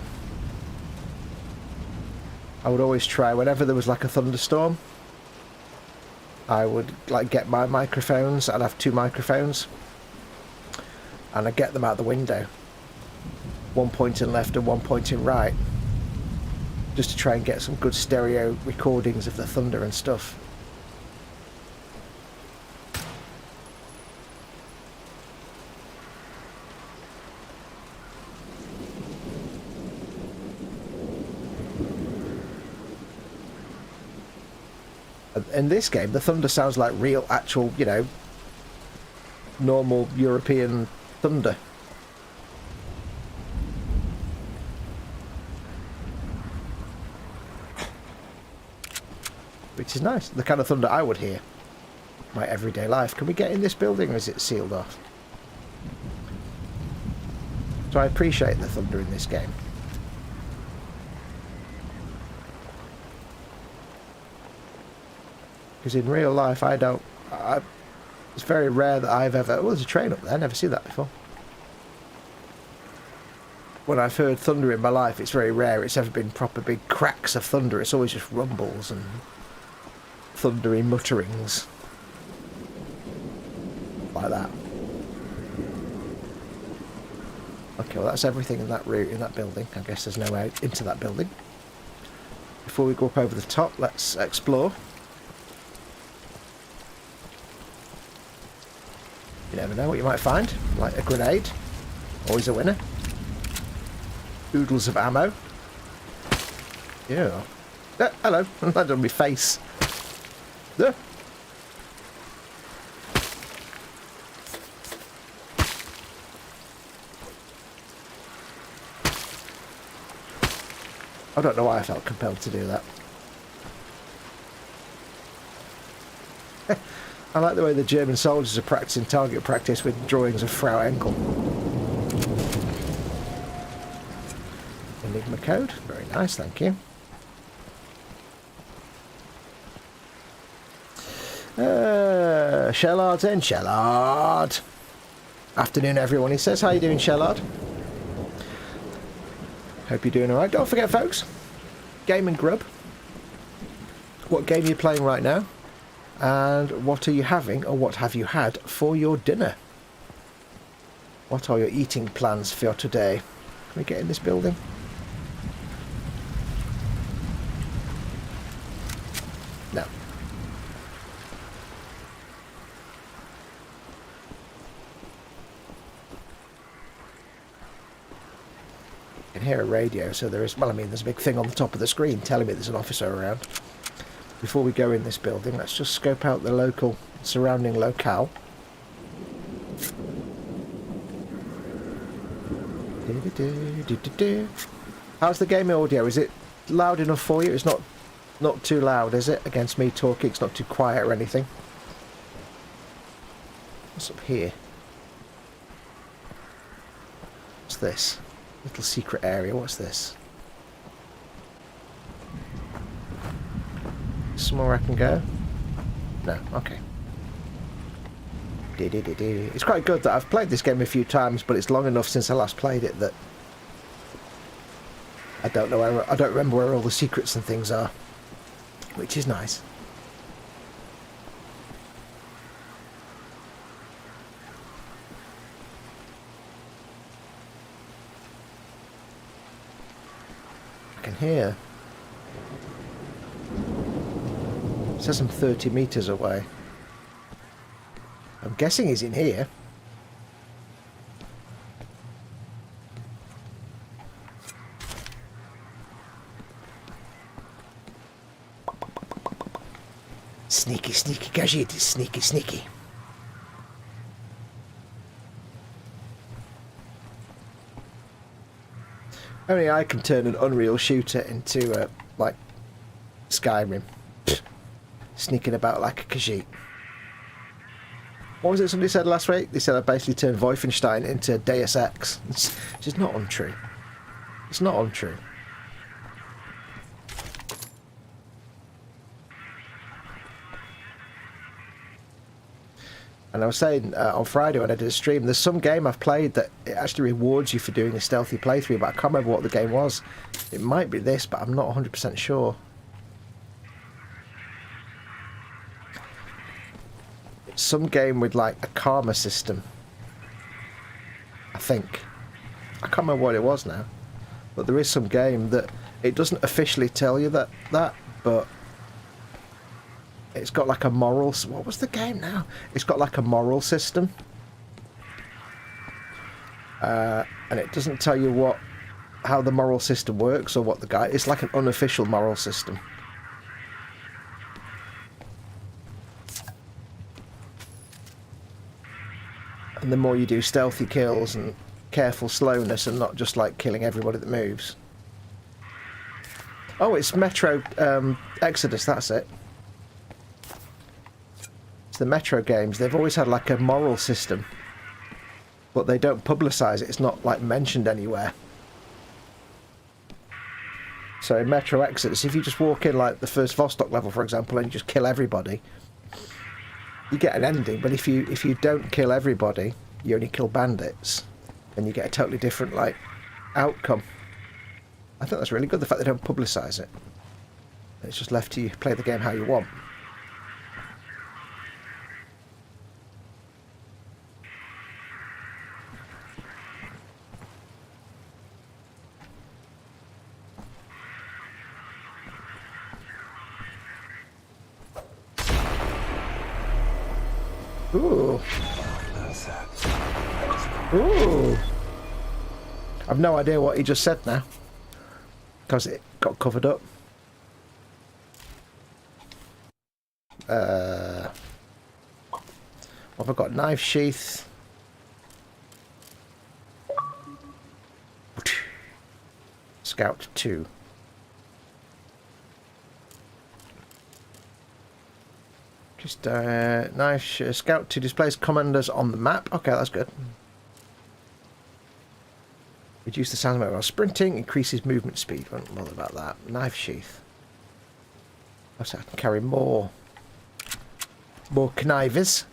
I would always try, whenever there was like a thunderstorm, I would like get my microphones. I'd have 2 microphones, and I'd get them out the window, one pointing left and one pointing right, just to try and get some good stereo recordings of the thunder and stuff. In this game, the thunder sounds like real, actual, you know, normal European thunder. Which is nice. The kind of thunder I would hear in my everyday life. Can we get in this building, or is it sealed off? So I appreciate the thunder in this game. Because in real life, it's very rare that I've ever... Well, there's a train up there. I've never seen that before. When I've heard thunder in my life, it's very rare it's ever been proper big cracks of thunder. It's always just rumbles and thundery mutterings. Like that. Okay, well, that's everything in that route, in that building. I guess there's no way into that building. Before we go up over the top, let's explore. You never know what you might find, like a grenade, always a winner. Oodles of ammo. Yeah. Hello, landed on my face. I don't know why I felt compelled to do that. I like the way the German soldiers are practicing target practice with drawings of Frau Enkel. Enigma code. Very nice, thank you. Shellard's in. Shellard. Afternoon, everyone. He says, how you doing, Shellard? Hope you're doing alright. Don't forget, folks, Game and Grub. What game are you playing right now? And what are you having, or what have you had for your dinner? What are your eating plans for today? Can we get in this building? No. I can hear a radio, so there is, well, I mean, there's a big thing on the top of the screen telling me there's an officer around. Before we go in this building, let's just scope out the local surrounding locale. How's the game audio? Is it loud enough for you? It's not too loud, is it? Against me talking, it's not too quiet or anything. What's up here? What's this? Little secret area. What's this? Somewhere I can go? No, okay. It's quite good that I've played this game a few times, but it's long enough since I last played it that I don't remember where all the secrets and things are, which is nice. I can hear. It says I'm 30 meters away. I'm guessing he's in here. Sneaky, sneaky gadget is sneaky, sneaky. Only I can turn an Unreal shooter into, like, Skyrim. Sneaking about like a Khajiit. What was it somebody said last week? They said I basically turned Wolfenstein into Deus Ex. It's just not untrue. It's not untrue. And I was saying on Friday when I did a stream, there's some game I've played that it actually rewards you for doing a stealthy playthrough, but I can't remember what the game was. It might be this, but I'm not 100% sure. It's some game with like a karma system, I think. I can't remember what it was now, but there is some game that it doesn't officially tell you that, but it's got like a moral... What was the game now? It's got like a moral system. And it doesn't tell you how the moral system works or what the guy... It's like an unofficial moral system. And the more you do stealthy kills and careful slowness and not just like killing everybody that moves. Oh, it's Metro Exodus, that's it. The Metro games, they've always had like a moral system, but they don't publicize it. It's not like mentioned anywhere. So in Metro Exodus, if you just walk in like the first Vostok level, for example, and you just kill everybody, you get an ending. But if you don't kill everybody, you only kill bandits, then you get a totally different like outcome. I think that's really good, the fact they don't publicize it. It's just left to you play the game how you want. Ooh. Ooh. I've no idea what he just said now, because it got covered up. What have I got? Knife sheath. Scout 2. Just knife scout 2 displays commanders on the map. Okay, that's good. Reduce the sound while sprinting, increases movement speed. I don't bother about that. Knife sheath. So I can carry more knivers.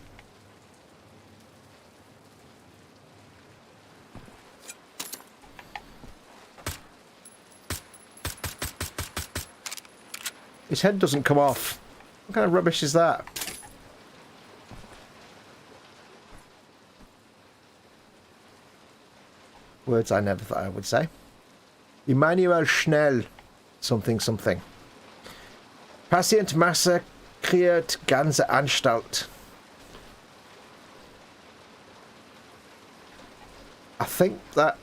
His head doesn't come off. What kind of rubbish is that? Words I never thought I would say. Immanuel Schnell. Something, something. Patient massakriert ganze Anstalt. I think that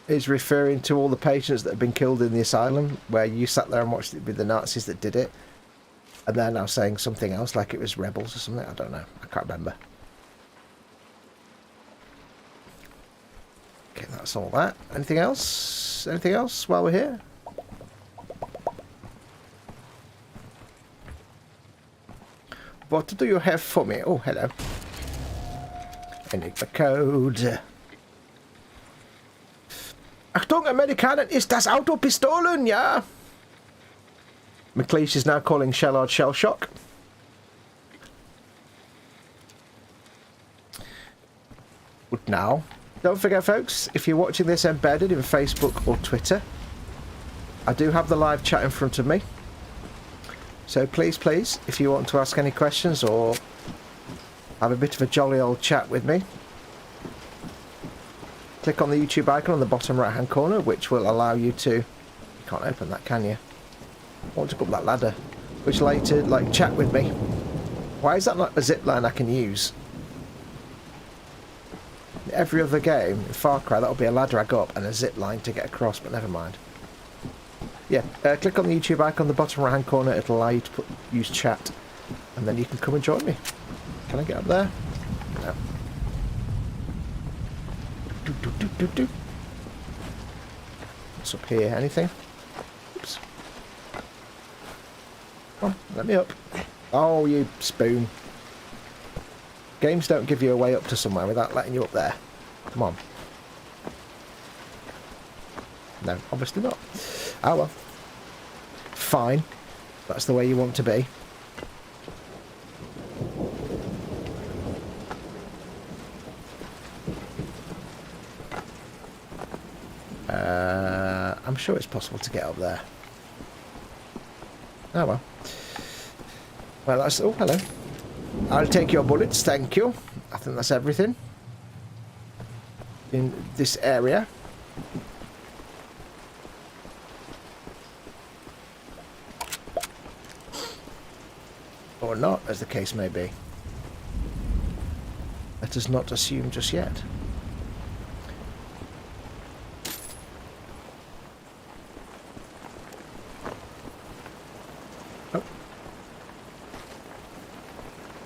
is referring to all the patients that have been killed in the asylum, where you sat there and watched it with the Nazis that did it, and they're now saying something else, like it was rebels or something. I don't know. I can't remember. Okay, that's all that. Anything else? Anything else while we're here? What do you have for me? Oh, hello. Enigma code. Achtung, Amerikaner, ist das Auto Pistolen, ja? McLeish is now calling Shellard shell shock. But now, don't forget, folks, if you're watching this embedded in Facebook or Twitter, I do have the live chat in front of me. So please, please, if you want to ask any questions or have a bit of a jolly old chat with me, click on the YouTube icon on the bottom right hand corner, which will allow you to... You can't open that, can you? I want to go up that ladder. Which allow you to, like, chat with me. Why is that not a zip line I can use? In every other game, in Far Cry, that'll be a ladder I go up and a zip line to get across, but never mind. Yeah, click on the YouTube icon on the bottom right hand corner, it'll allow you to use chat, and then you can come and join me. Can I get up there? No. What's up here? Anything? Oops. Come on, let me up. Oh, you spoon. Games don't give you a way up to somewhere without letting you up there. Come on. No, obviously not. Oh well. Fine. That's the way you want to be. I'm sure it's possible to get up there. Oh well. Well, that's... Oh, hello. I'll take your bullets, thank you. I think that's everything in this area. Or not, as the case may be. Let us not assume just yet. Oh.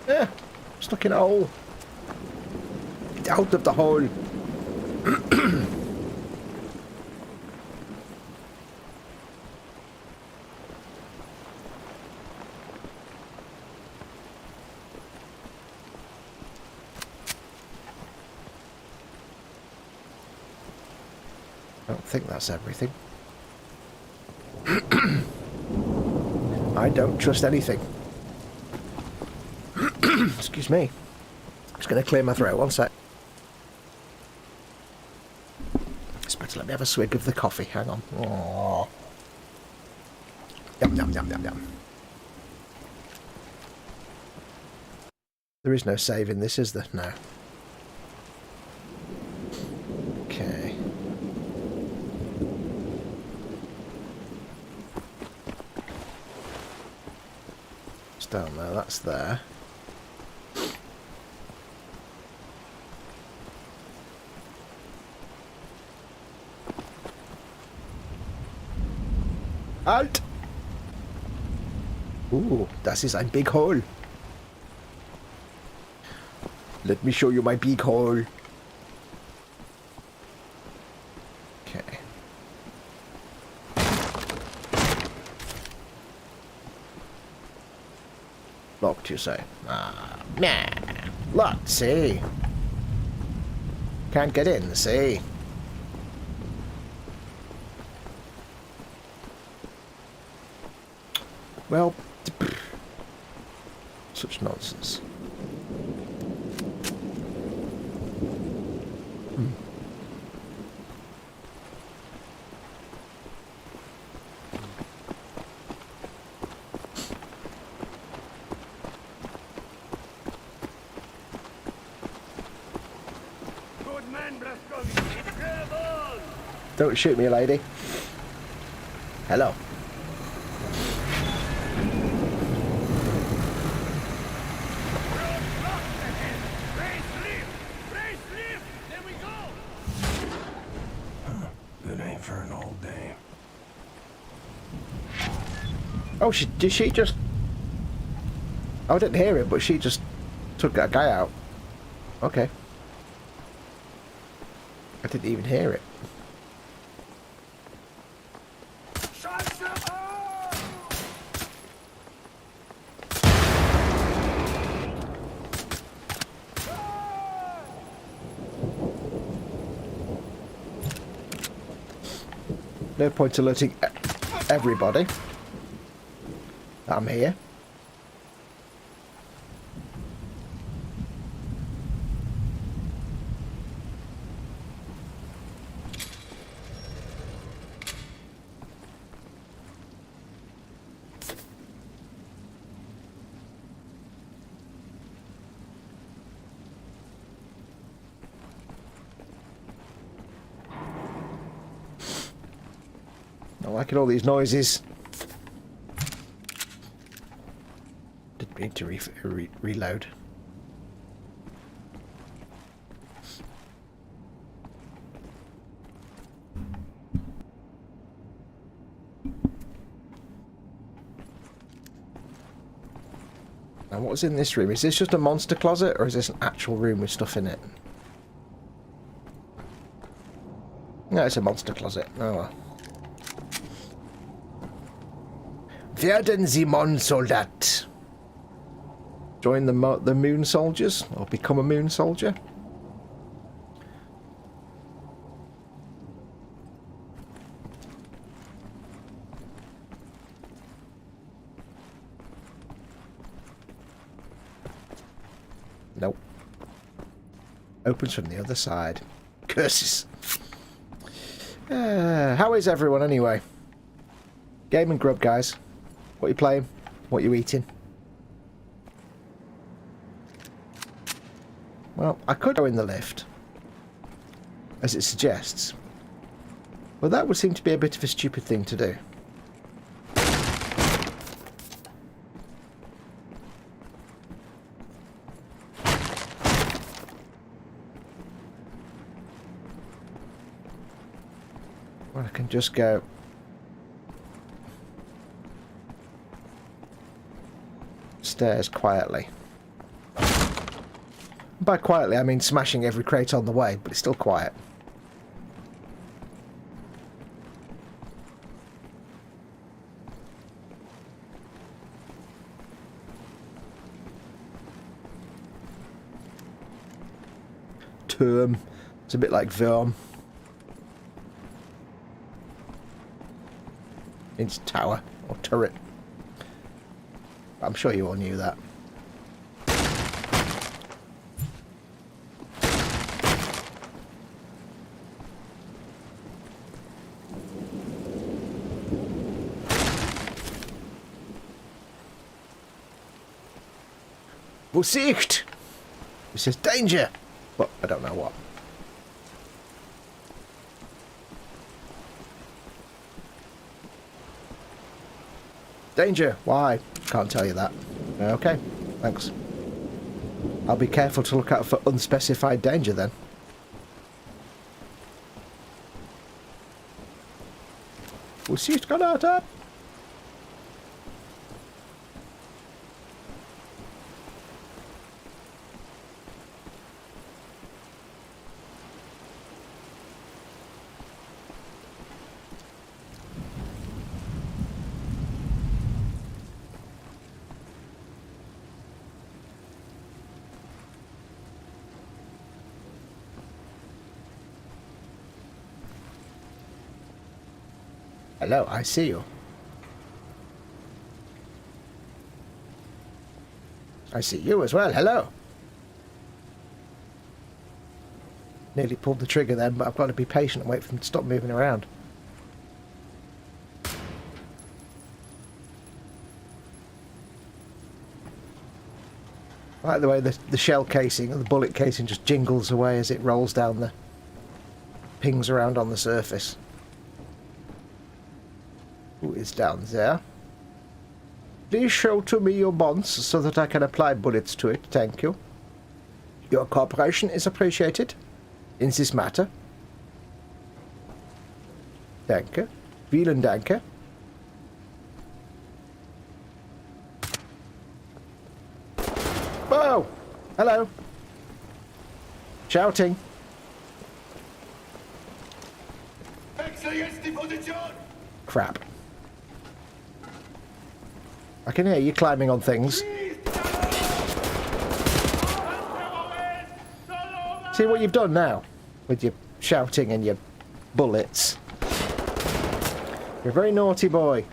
Yeah, stuck in a hole. Get out of the hole. I don't think that's everything. I don't trust anything. Excuse me. Just going to clear my throat. One sec. Just better let me have a swig of the coffee. Hang on. Oh. Yum, yum, yum, yum, yum. There is no save in this, is there? No. Okay. It's down there. That's there. Halt! Ooh, das ist ein big hole. Let me show you my big hole. Okay. Locked, you say? Ah, nah. Locked, see? Can't get in, see? Well, such nonsense. Good man, Blazkowicz. Grab on! Don't shoot me, lady. Hello. Oh, did she just... Oh, I didn't hear it, but she just took that guy out. Okay. I didn't even hear it. No point alerting everybody. I'm here. Not liking all these noises. Didn't mean to reload. Now, what's in this room? Is this just a monster closet, or is this an actual room with stuff in it? No, it's a monster closet. Oh well. Werden Sie Mon-Soldat. Join the moon soldiers, or become a moon soldier. Nope. Opens from the other side. Curses. How is everyone anyway? Game and grub, guys. What you playing? What you eating? Well, I could go in the lift, as it suggests. Well, that would seem to be a bit of a stupid thing to do. Well, I can just go... stairs quietly. By quietly, I mean smashing every crate on the way, but it's still quiet. Term. It's a bit like Verm. It's tower or turret. I'm sure you all knew that. Vorsicht! It says danger! But I don't know what. Danger! Why? Can't tell you that. Okay, thanks. I'll be careful to look out for unspecified danger then. Vorsicht, Granate! Hello, I see you. I see you as well. Hello. Nearly pulled the trigger then, but I've got to be patient and wait for them to stop moving around. I like the way the shell casing or the bullet casing just jingles away as it rolls down the pings around on the surface. Who is down there? Please show to me your bonds so that I can apply bullets to it. Thank you. Your cooperation is appreciated in this matter. Danke. Vielen Danke. Whoa! Hello. Shouting. Crap. I can hear you climbing on things. See what you've done now? With your shouting and your bullets. You're a very naughty boy.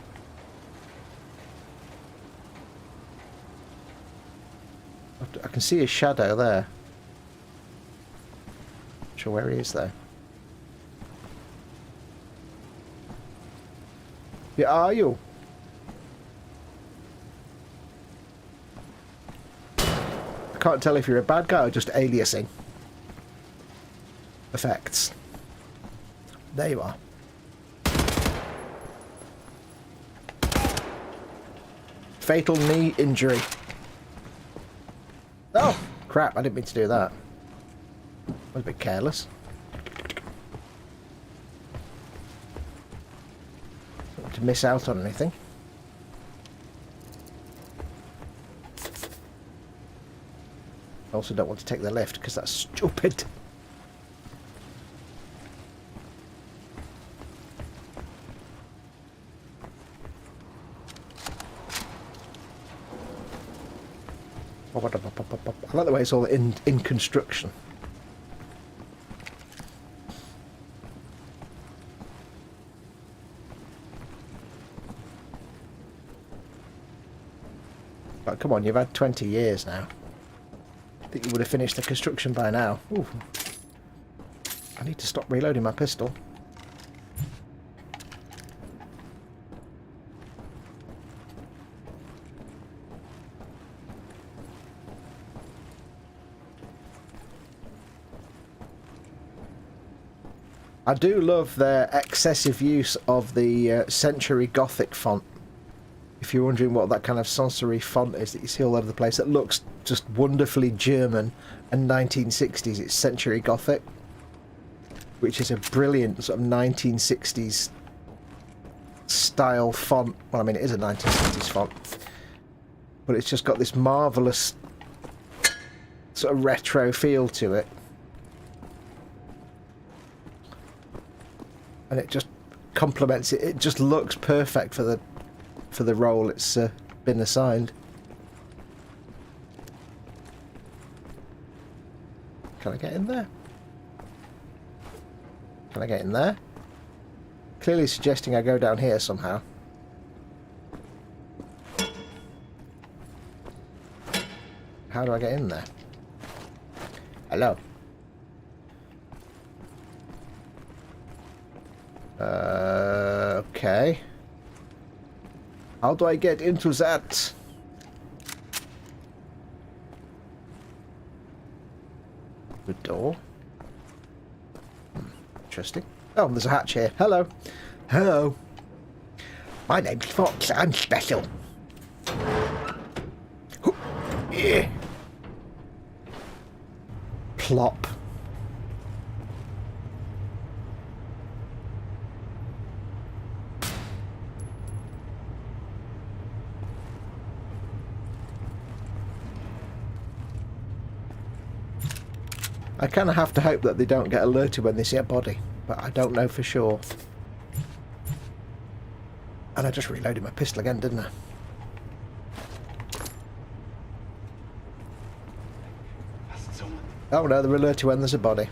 I can see his shadow there. Not sure where he is though. Where are you? I can't tell if you're a bad guy or just aliasing effects. There you are. Fatal knee injury. Oh, crap, I didn't mean to do that. I was a bit careless. Don't want to miss out on anything. I also don't want to take the lift because that's stupid. I like the way it's all in construction. But come on, you've had 20 years now. I think you would have finished the construction by now. Ooh. I need to stop reloading my pistol. I do love their excessive use of the Century Gothic font. If you're wondering what that kind of sans serif font is that you see all over the place, it looks just wonderfully German and 1960s. It's Century Gothic, which is a brilliant sort of 1960s style font. Well, I mean, it is a 1960s font, but it's just got this marvellous sort of retro feel to it. And it just complements it. It just looks perfect for the role it's been assigned. Can I get in there? Can I get in there? Clearly suggesting I go down here somehow. How do I get in there? Hello. Okay. How do I get into that? The door. Interesting. Oh, there's a hatch here. Hello. Hello. My name's Fox. I'm special. Yeah. Plop. I kind of have to hope that they don't get alerted when they see a body, but I don't know for sure. And I just reloaded my pistol again, didn't I? Oh no, they're alerted when there's a body.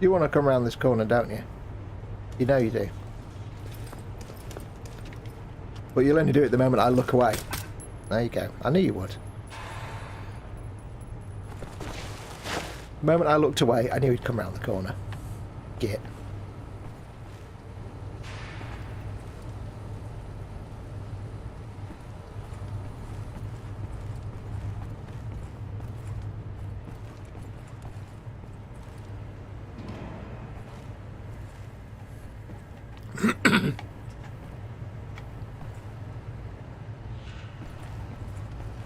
You want to come around this corner, don't you? You know you do. But you'll only do it the moment I look away. There you go. I knew you would. The moment I looked away, I knew he'd come around the corner. Git.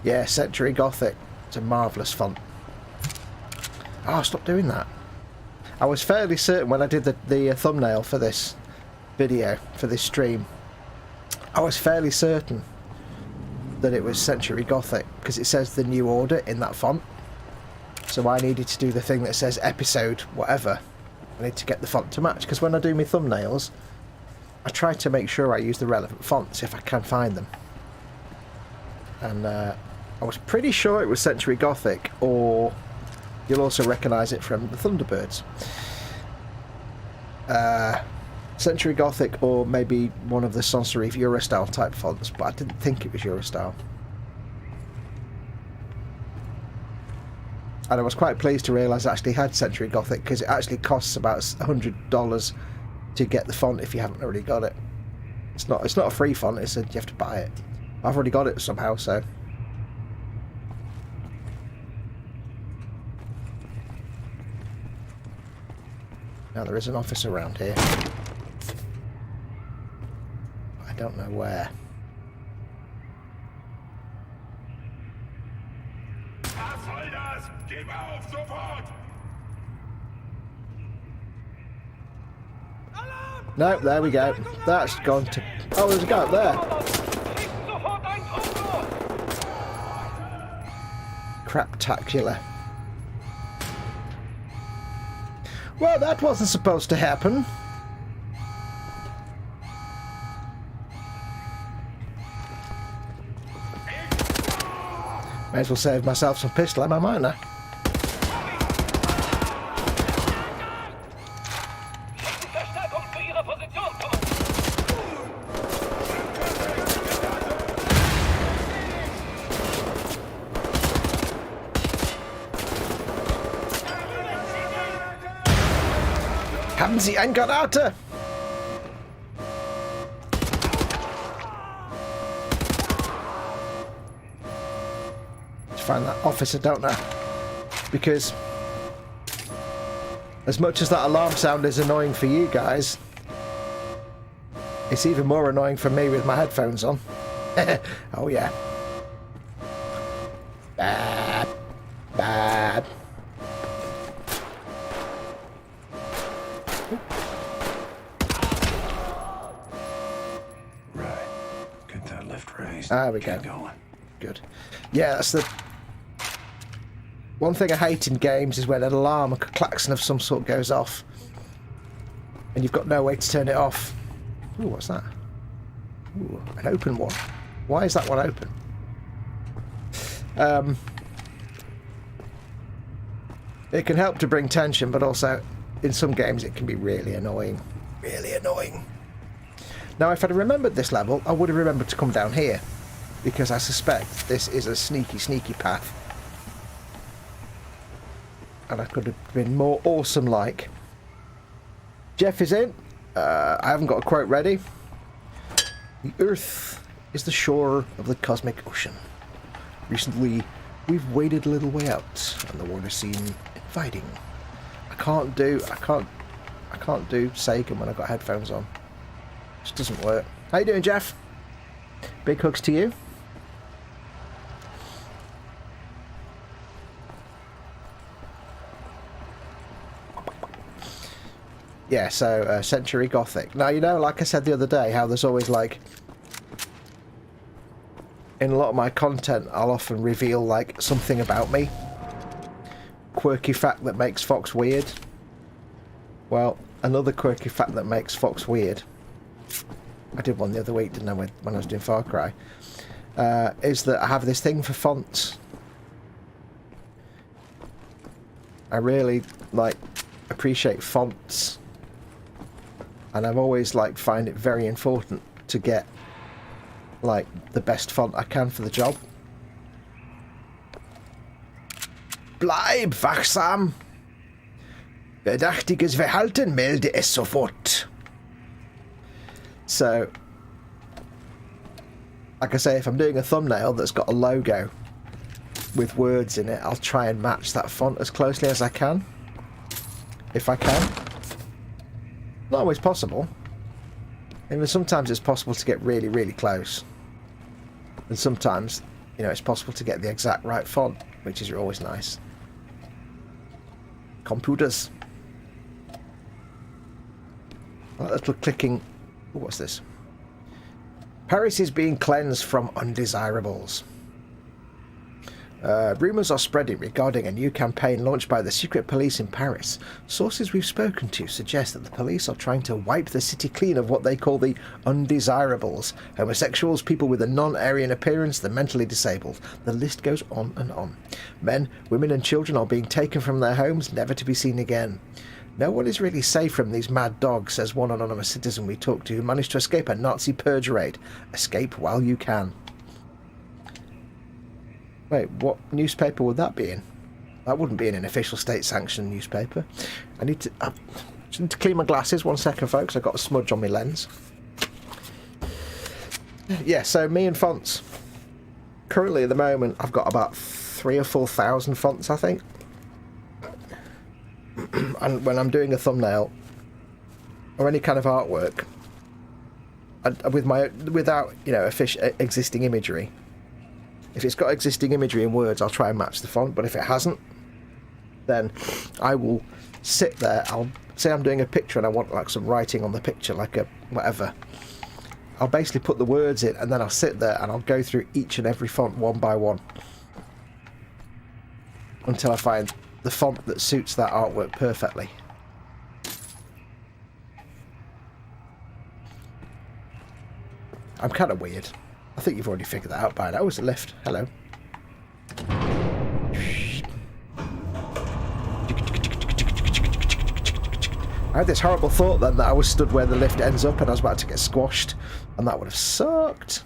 Yeah, Century Gothic. It's a marvellous font. Oh, stop doing that. I was fairly certain when I did the thumbnail for this video, for this stream, I was fairly certain that it was Century Gothic, because it says the New Order in that font. So I needed to do the thing that says episode whatever. I need to get the font to match, because when I do my thumbnails, I try to make sure I use the relevant fonts if I can find them. And I was pretty sure it was Century Gothic, or you'll also recognise it from the Thunderbirds. Century Gothic, or maybe one of the sans serif Eurostyle type fonts, but I didn't think it was Eurostyle. And I was quite pleased to realise I actually had Century Gothic, because it actually costs about $100 to get the font if you haven't already got it. It's not a free font, you have to buy it. I've already got it somehow, so. Now there is an office around here. I don't know where. Was soll das? Gib auf, sofort! Alarm! No, there we go. That's gone to... Oh, there's a guy up there. Craptacular. Well, that wasn't supposed to happen. May as well save myself some pistol ammo, mightn't I? Haben Sie eine Granate? Find that officer, don't I? Because as much as that alarm sound is annoying for you guys, it's even more annoying for me with my headphones on. Oh yeah. Bad. Bad. Right. Get that lift raised. There we go. Going. Good. Yeah, that's the... One thing I hate in games is when an alarm, a klaxon of some sort goes off and you've got no way to turn it off. Ooh, what's that? Ooh, an open one. Why is that one open? It can help to bring tension, but also in some games it can be really annoying. Really annoying. Now, if I'd remembered this level, I would have remembered to come down here, because I suspect this is a sneaky, sneaky path. And I could have been more awesome-like. Jeff is in. I haven't got a quote ready. The Earth is the shore of the cosmic ocean. Recently, we've waded a little way out, and the water seemed inviting. I can't do Segen when I've got headphones on. It just doesn't work. How you doing, Jeff? Big hugs to you. Yeah, so Century Gothic. Now, you know, like I said the other day, how there's always, like, in a lot of my content, I'll often reveal, like, something about me. Quirky fact that makes Fox weird. Well, another quirky fact that makes Fox weird, I did one the other week, didn't I, when I was doing Far Cry, is that I have this thing for fonts. I really, like, appreciate fonts. And I've always, like, find it very important to get, like, the best font I can for the job. Bleib wachsam. Verdächtiges Verhalten melde es sofort. So, like I say, if I'm doing a thumbnail that's got a logo with words in it, I'll try and match that font as closely as I can. If I can. Not always possible. Even sometimes it's possible to get really, really close. And sometimes, you know, it's possible to get the exact right font, which is always nice. Computers. A little clicking. Ooh, what's this? Paris is being cleansed from undesirables. Rumours are spreading regarding a new campaign launched by the secret police in Paris. Sources we've spoken to suggest that the police are trying to wipe the city clean of what they call the undesirables. Homosexuals, people with a non-Aryan appearance, the mentally disabled. The list goes on and on. Men, women and children are being taken from their homes, never to be seen again. No one is really safe from these mad dogs, says one anonymous citizen we talked to who managed to escape a Nazi purge raid. Escape while you can. Wait, what newspaper would that be in? That wouldn't be in an official state-sanctioned newspaper. I need to clean my glasses. 1 second, folks. I've got a smudge on my lens. Yeah, so me and fonts. Currently, at the moment, I've got about 3,000 or 4,000 fonts, I think. And when I'm doing a thumbnail or any kind of artwork, without, you know, existing imagery. If it's got existing imagery in words, I'll try and match the font, but if it hasn't, then I will sit there, I'll say I'm doing a picture and I want like some writing on the picture, like a whatever, I'll basically put the words in and then I'll sit there and I'll go through each and every font one by one until I find the font that suits that artwork perfectly. I'm kind of weird. I think you've already figured that out by now. Oh, it's a lift. Hello. I had this horrible thought then that I was stood where the lift ends up and I was about to get squashed, and that would have sucked.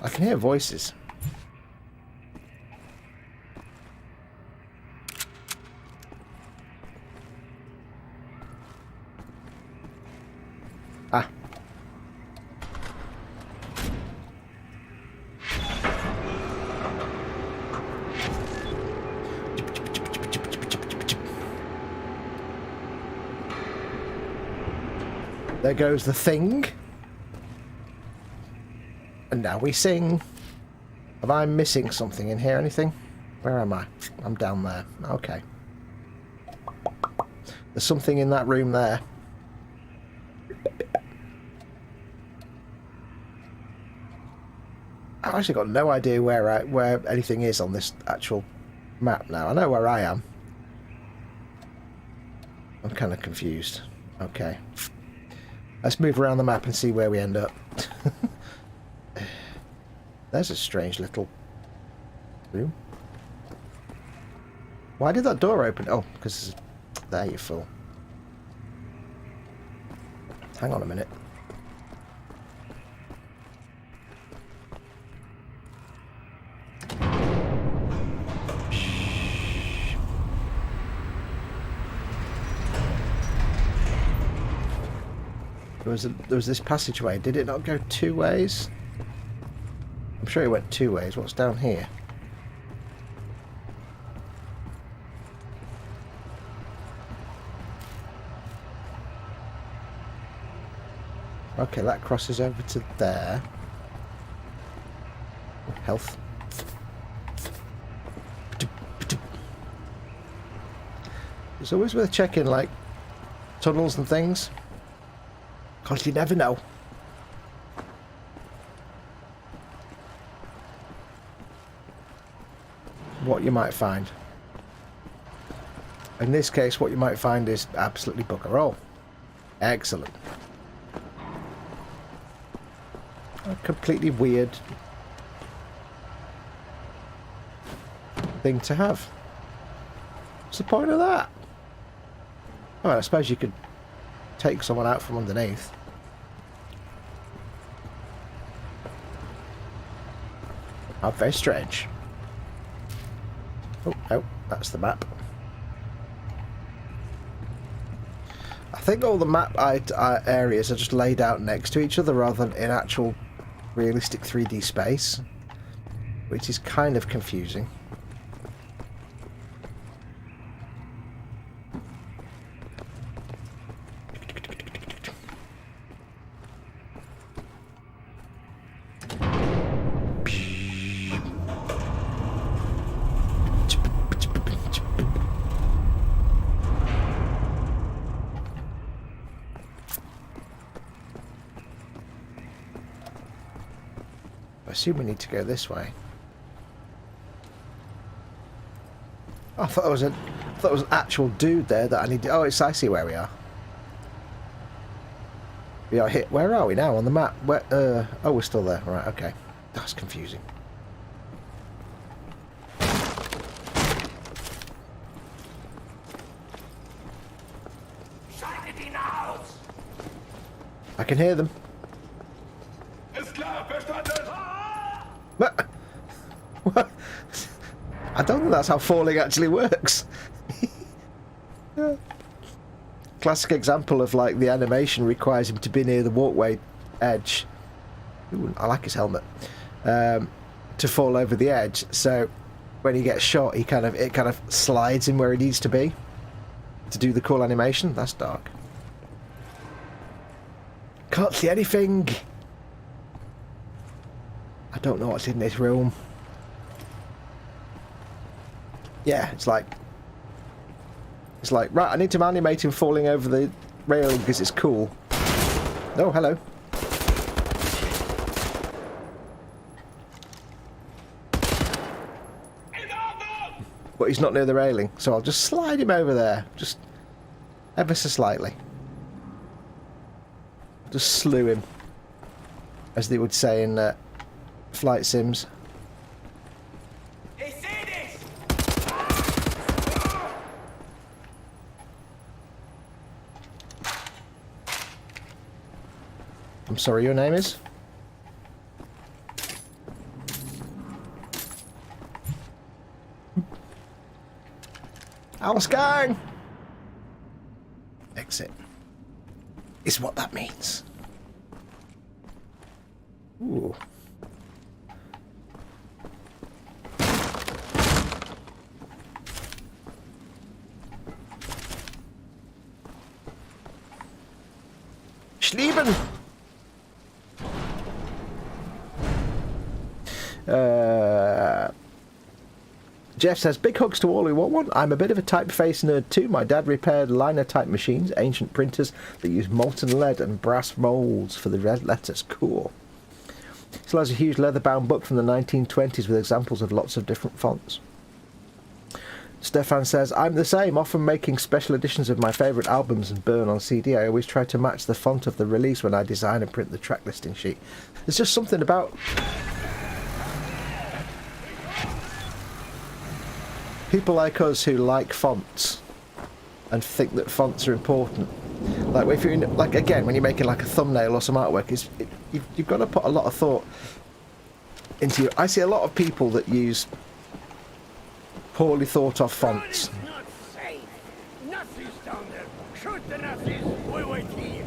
I can hear voices. Ah. There goes the thing. And now we sing. Have I missing something in here? Anything? Where am I? I'm down there. Okay. There's something in that room there. I've actually got no idea where anything is on this actual map now. I know where I am. I'm kind of confused. Okay. Let's move around the map and see where we end up. There's a strange little room. Why did that door open? Oh, because there, you fool. Hang on a minute. There was this passageway. Did it not go two ways? I'm sure it went two ways. What's down here? Okay, that crosses over to there. Health. It's always worth checking, like, tunnels and things. Because you never know. What you might find. In this case, what you might find is absolutely bugger all. Excellent. A completely weird thing to have. What's the point of that? Oh, I suppose you could take someone out from underneath. Oh, very strange. Oh, that's the map. I think all the map areas are just laid out next to each other rather than in actual realistic 3D space, which is kind of confusing. I assume we need to go this way. Oh, I thought there was an actual dude there that I need to... Oh, I see where we are. We are hit. Where are we now on the map? Where? Oh, we're still there. Right, okay. That's confusing. I can hear them. What? I don't think that's how falling actually works. Yeah. Classic example of like the animation requires him to be near the walkway edge. Ooh, I like his helmet. To fall over the edge, so when he gets shot, it kind of slides him where he needs to be to do the cool animation. That's dark. can't see anything. I don't know what's in this room. Yeah, it's like, right, I need to animate him falling over the railing because it's cool. Oh, hello. But he's not near the railing, so I'll just slide him over there, just ever so slightly. Just slew him, as they would say in flight sims. I'm sorry, your name is? Ausgang! Exit. Is what that means. Ooh. Schlieben! Jeff says, big hugs to all who want one. I'm a bit of a typeface nerd too. My dad repaired liner type machines, ancient printers that use molten lead and brass moulds for the red letters. Cool. Still has a huge leather-bound book from the 1920s with examples of lots of different fonts. Stefan says, I'm the same, often making special editions of my favourite albums and burn on CD. I always try to match the font of the release when I design and print the track listing sheet. There's just something about people like us who like fonts and think that fonts are important. Like if you're in, like again, when you're making like a thumbnail or some artwork, you've got to put a lot of thought into your. I see a lot of people that use poorly thought of fonts. Not safe. Nazis down there. Shoot the Nazis. We wait here.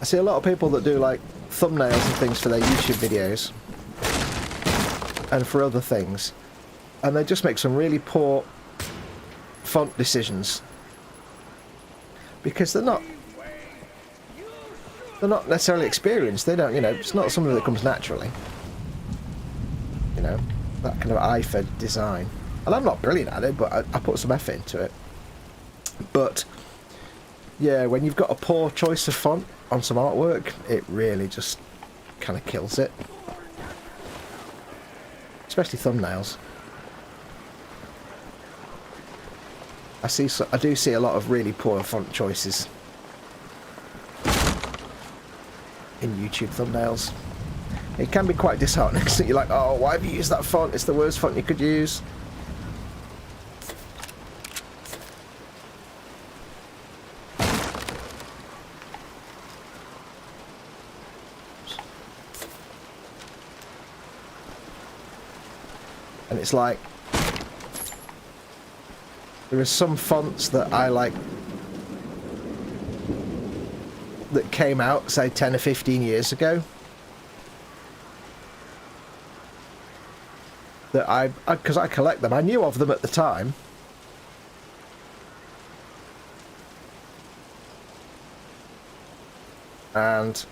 I see a lot of people that do like thumbnails and things for their YouTube videos and for other things, and they just make some really poor font decisions because they're not necessarily experienced. They don't, you know, it's not something that comes naturally, you know, that kind of eye for design. And I'm not brilliant at it, but I put some effort into it. But yeah, when you've got a poor choice of font on some artwork, it really just kind of kills it, especially thumbnails. I do see a lot of really poor font choices in YouTube thumbnails. It can be quite disheartening because you're like, oh, why have you used that font? It's the worst font you could use. And it's like, there are some fonts that I like that came out, say, 10 or 15 years ago, that because I collect them. I knew of them at the time. And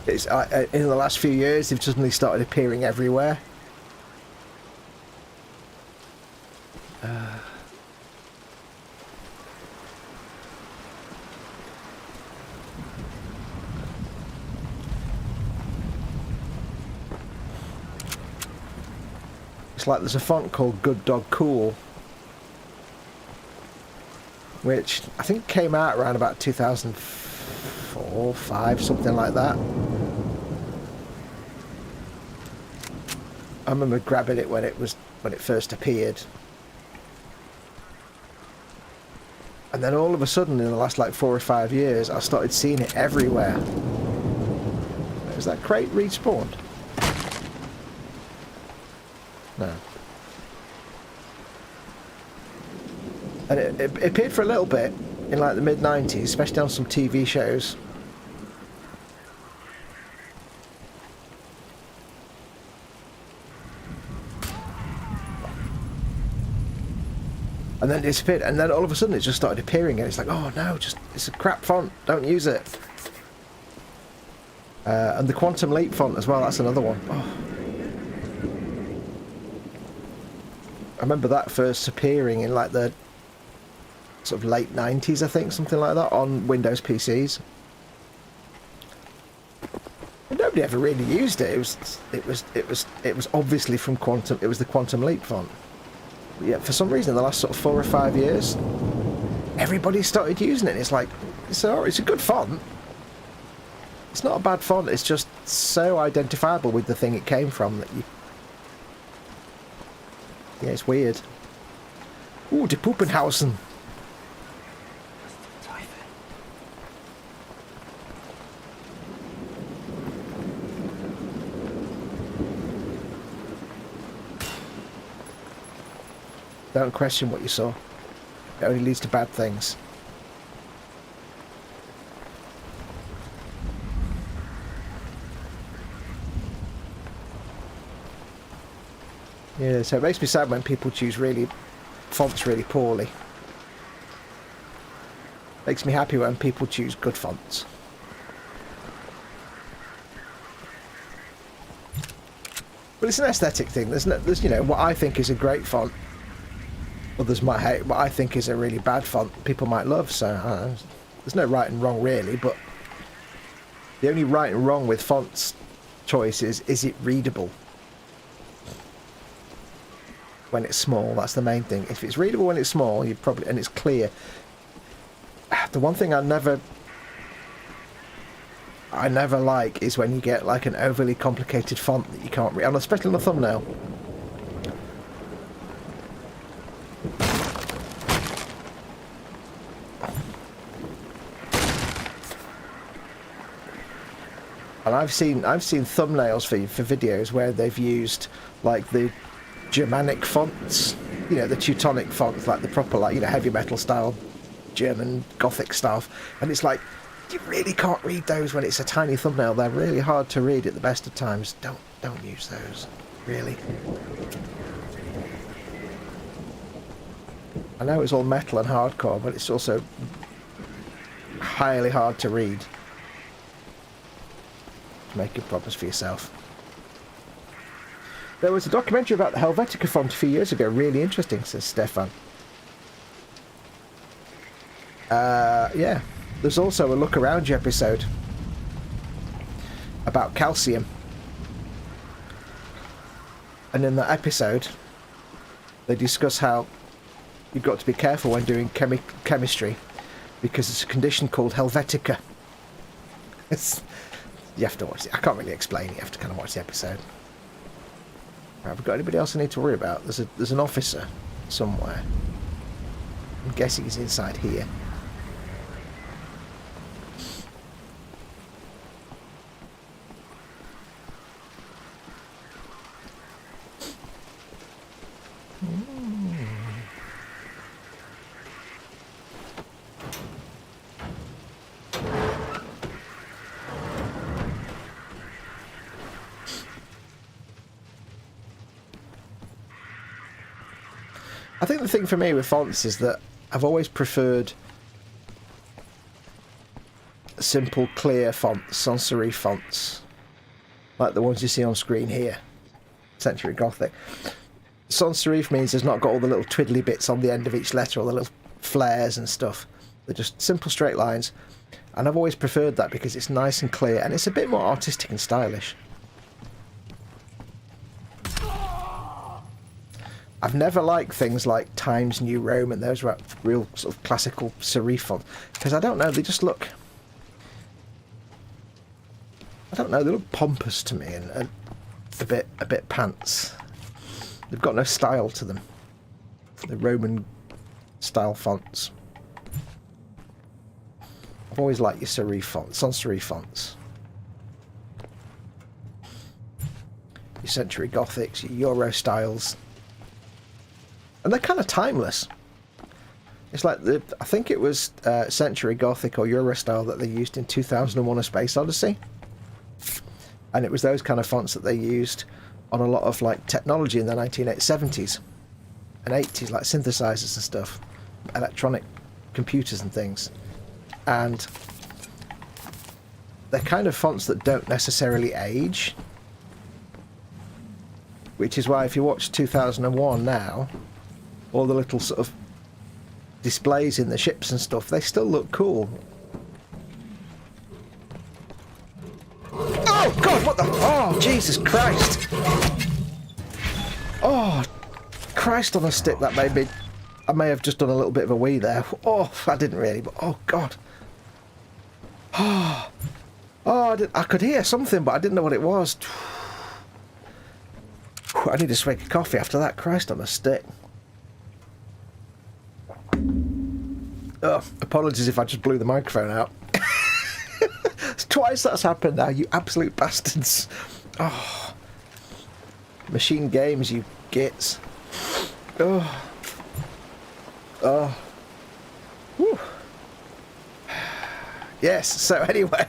it's in the last few years, they've suddenly started appearing everywhere. It's like there's a font called Good Dog Cool, which I think came out around about 2004, 5, something like that. I remember grabbing it when it first appeared, and then all of a sudden, in the last like 4 or 5 years, I started seeing it everywhere. Is that crate respawned? No. And it appeared for a little bit in like the mid-90s, especially on some TV shows. and then it disappeared, and then all of a sudden it just started appearing, and it's like, oh no, it's a crap font, don't use it. And the Quantum Leap font as well, that's another one. Oh. I remember that first appearing in like the sort of late 90s, I think, something like that, on Windows PCs. And nobody ever really used it. It was obviously from Quantum. It was the Quantum Leap font. But yeah, for some reason, the last sort of 4 or 5 years, everybody started using it. And it's like, it's a good font. It's not a bad font. It's just so identifiable with the thing it came from that you. Yeah, it's weird. Ooh, De Puppenhausen. Don't question what you saw. It only leads to bad things. Yeah, so it makes me sad when people choose fonts really poorly. Makes me happy when people choose good fonts. But it's an aesthetic thing. There's you know, what I think is a great font. Others might hate what I think is a really bad font. People might love. So there's no right and wrong really. But the only right and wrong with fonts choice is it readable? When it's small, that's the main thing. If it's readable when it's small, you probably, and it's clear. The one thing I never like is when you get like an overly complicated font that you can't read, and especially on a thumbnail. And I've seen thumbnails for videos where they've used like the Germanic fonts, you know, the Teutonic fonts, like the proper, like, you know, heavy metal style German Gothic stuff, and it's like you really can't read those when it's a tiny thumbnail. They're really hard to read at the best of times. Don't use those, really. I know it's all metal and hardcore, but it's also highly hard to read. Make good problems for yourself. There was a documentary about the Helvetica font a few years ago. Really interesting, says Stefan. Yeah. There's also a Look Around You episode about calcium. And in that episode, they discuss how you've got to be careful when doing chemistry because it's a condition called Helvetica. You have to watch it. I can't really explain it. You have to kind of watch the episode. Have we got anybody else I need to worry about? There's an officer somewhere. I'm guessing he's inside here. I think the thing for me with fonts is that I've always preferred simple, clear fonts, sans serif fonts, like the ones you see on screen here, Century Gothic. Sans serif means there's not got all the little twiddly bits on the end of each letter, or the little flares and stuff. They're just simple, straight lines, and I've always preferred that because it's nice and clear, and it's a bit more artistic and stylish. I've never liked things like Times New Roman, those were real sort of classical serif fonts, because I don't know, they just look, I don't know, they look pompous to me and a bit pants. They've got no style to them. The Roman style fonts. I've always liked your serif fonts, sans serif fonts. Your Century Gothics, your Euro styles. And they're kind of timeless. It's like, I think it was Century Gothic or Euro style that they used in 2001 A Space Odyssey. And it was those kind of fonts that they used on a lot of like technology in the 1970s. and 80s, like synthesizers and stuff, electronic computers and things, and they're kind of fonts that don't necessarily age, which is why if you watch 2001 now, all the little sort of displays in the ships and stuff, they still look cool. Oh God, what the? Oh, Jesus Christ! Oh, Christ on a stick, that made me... I may have just done a little bit of a wee there. Oh, I didn't really, but oh God. Oh, I could hear something, but I didn't know what it was. I need a swig of coffee after that. Christ on a stick. Oh, apologies if I just blew the microphone out. It's twice that's happened now, you absolute bastards. Oh, machine games, you gits. Oh. Oh. Whew. Yes, so anyway,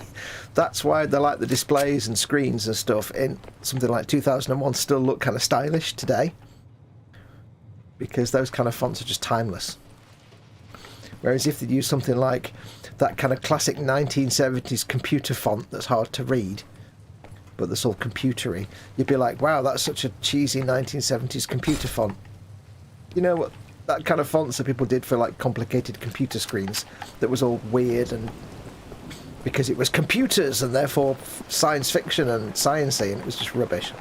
that's why they like the displays and screens and stuff in something like 2001 still look kind of stylish today, because those kind of fonts are just timeless. Whereas if they use something like that kind of classic 1970s computer font that's hard to read, but that's all computery, you'd be like, wow, that's such a cheesy 1970s computer font. You know what? That kind of fonts that people did for like complicated computer screens that was all weird, and because it was computers and therefore science fiction and sciencey, and it was just rubbish.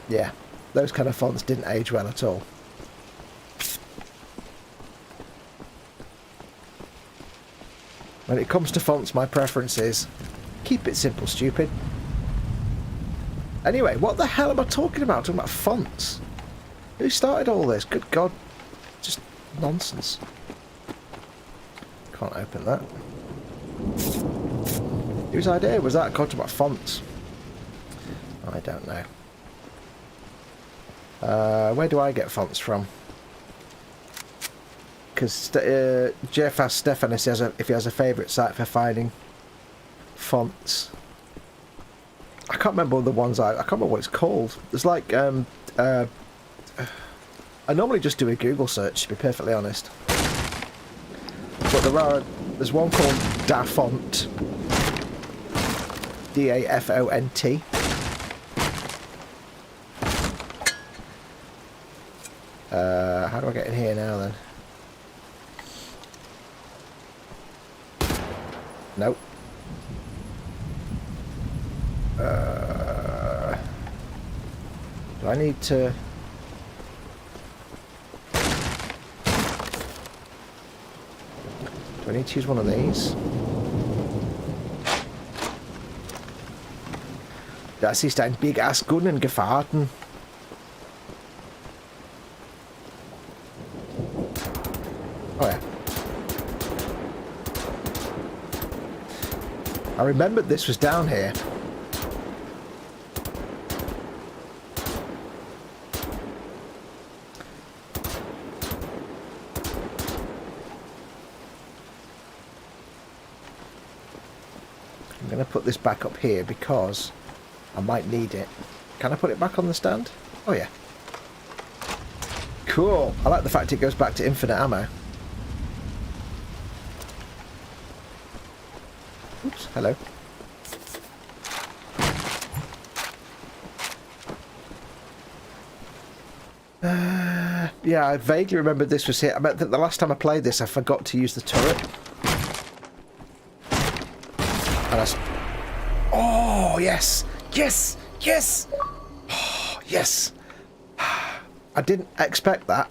Yeah, those kind of fonts didn't age well at all. When it comes to fonts, my preference is keep it simple, stupid. Anyway, what the hell am I talking about? I'm talking about fonts. Who started all this? Good God. Just nonsense. Can't open that. Whose idea was that? Talking about fonts. I don't know. Where do I get fonts from? Because Jeff asked Stefan if he has a favourite site for finding fonts. I can't remember the ones I can't remember what it's called. There's like I normally just do a Google search, to be perfectly honest. But there's one called Dafont. D-A-F-O-N-T. How do I get in here now then? Nope. Do I need to... Do I need to use one of these? Das ist ein Big Ass Gun gefahren. Oh yeah. I remembered this was down here. I'm going to put this back up here because I might need it. Can I put it back on the stand? Oh yeah. Cool. I like the fact it goes back to infinite ammo. Oops, hello. Yeah, I vaguely remember this was here. I meant that the last time I played this, I forgot to use the turret. And oh, yes! Yes! Yes! Oh, yes! I didn't expect that.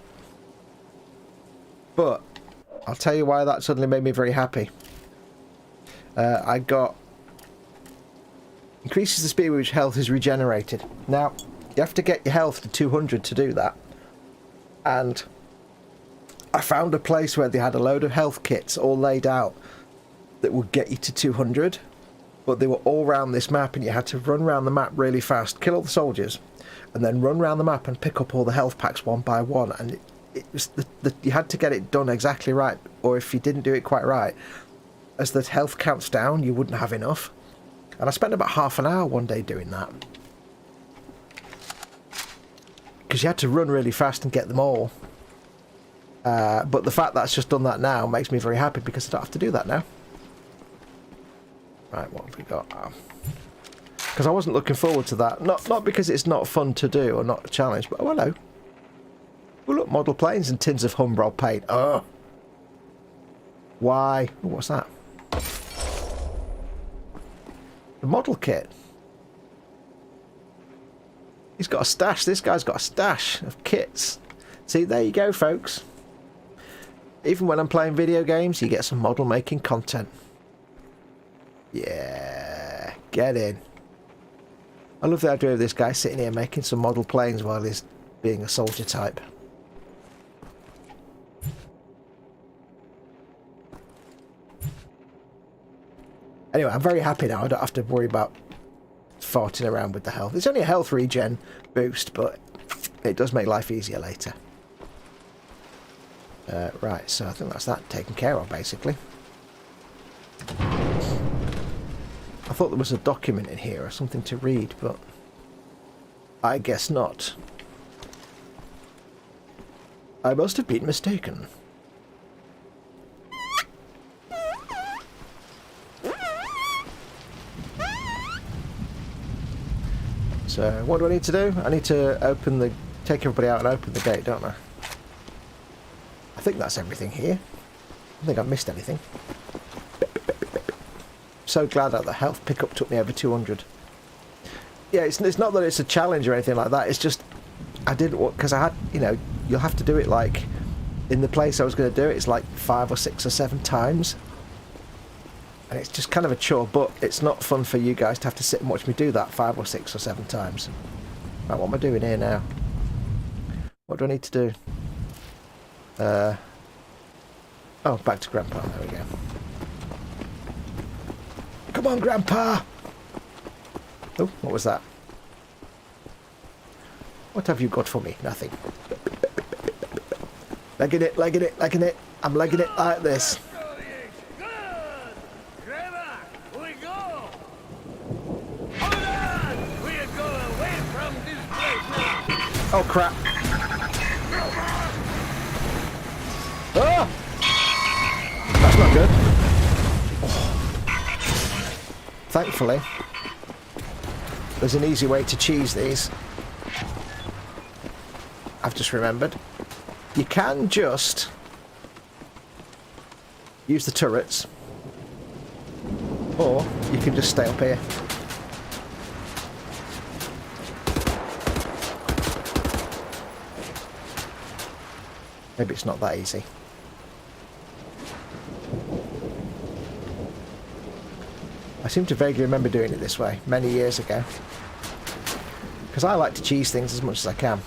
But I'll tell you why that suddenly made me very happy. I got... Increases the speed with which health is regenerated. Now, you have to get your health to 200 to do that. And I found a place where they had a load of health kits all laid out that would get you to 200. But they were all around this map, and you had to run around the map really fast, kill all the soldiers, and then run around the map and pick up all the health packs one by one. And it was you had to get it done exactly right, or if you didn't do it quite right, as the health counts down, you wouldn't have enough. And I spent about half an hour one day doing that. because you had to run really fast and get them all. But the fact that it's just done that now makes me very happy because I don't have to do that now. Right, what have we got? Because I wasn't looking forward to that. Not because it's not fun to do or not a challenge, but oh, hello. Oh, look, model planes and tins of Humbrol paint. Oh. Why? Oh, what's that? The model kit. He's got a stash. This guy's got a stash of kits. See, there you go, folks. Even when I'm playing video games, you get some model making content. Yeah, get in. I love the idea of this guy sitting here making some model planes while he's being a soldier type. Anyway, I'm very happy now. I don't have to worry about farting around with the health. It's only a health regen boost, but it does make life easier later. Right, so I think that's that taken care of, basically. I thought there was a document in here or something to read, but I guess not. I must have been mistaken. So, what do I need to do? I need to take everybody out and open the gate, don't I? I think that's everything here. I don't think I've missed anything. So glad that the health pickup took me over 200. Yeah, it's not that it's a challenge or anything like that. It's just I didn't want, because I had, you know, you'll have to do it like in the place I was going to do it. It's like 5 or 6 or 7 times, and it's just kind of a chore. But it's not fun for you guys to have to sit and watch me do that 5 or 6 or 7 times. Right, what am I doing here now? What do I need to do? Oh, back to Grandpa. There we go. Come on, Grandpa! Oh, what was that? What have you got for me? Nothing. Legging it, legging it, legging it. I'm legging it like this. Good! Grandma, we go! Hold on! We'll go away from this place now! Oh, crap. Ah! That's not good. Thankfully, there's an easy way to cheese these. I've just remembered. You can just use the turrets, or you can just stay up here. Maybe it's not that easy. I seem to vaguely remember doing it this way many years ago, because I like to cheese things as much as I can.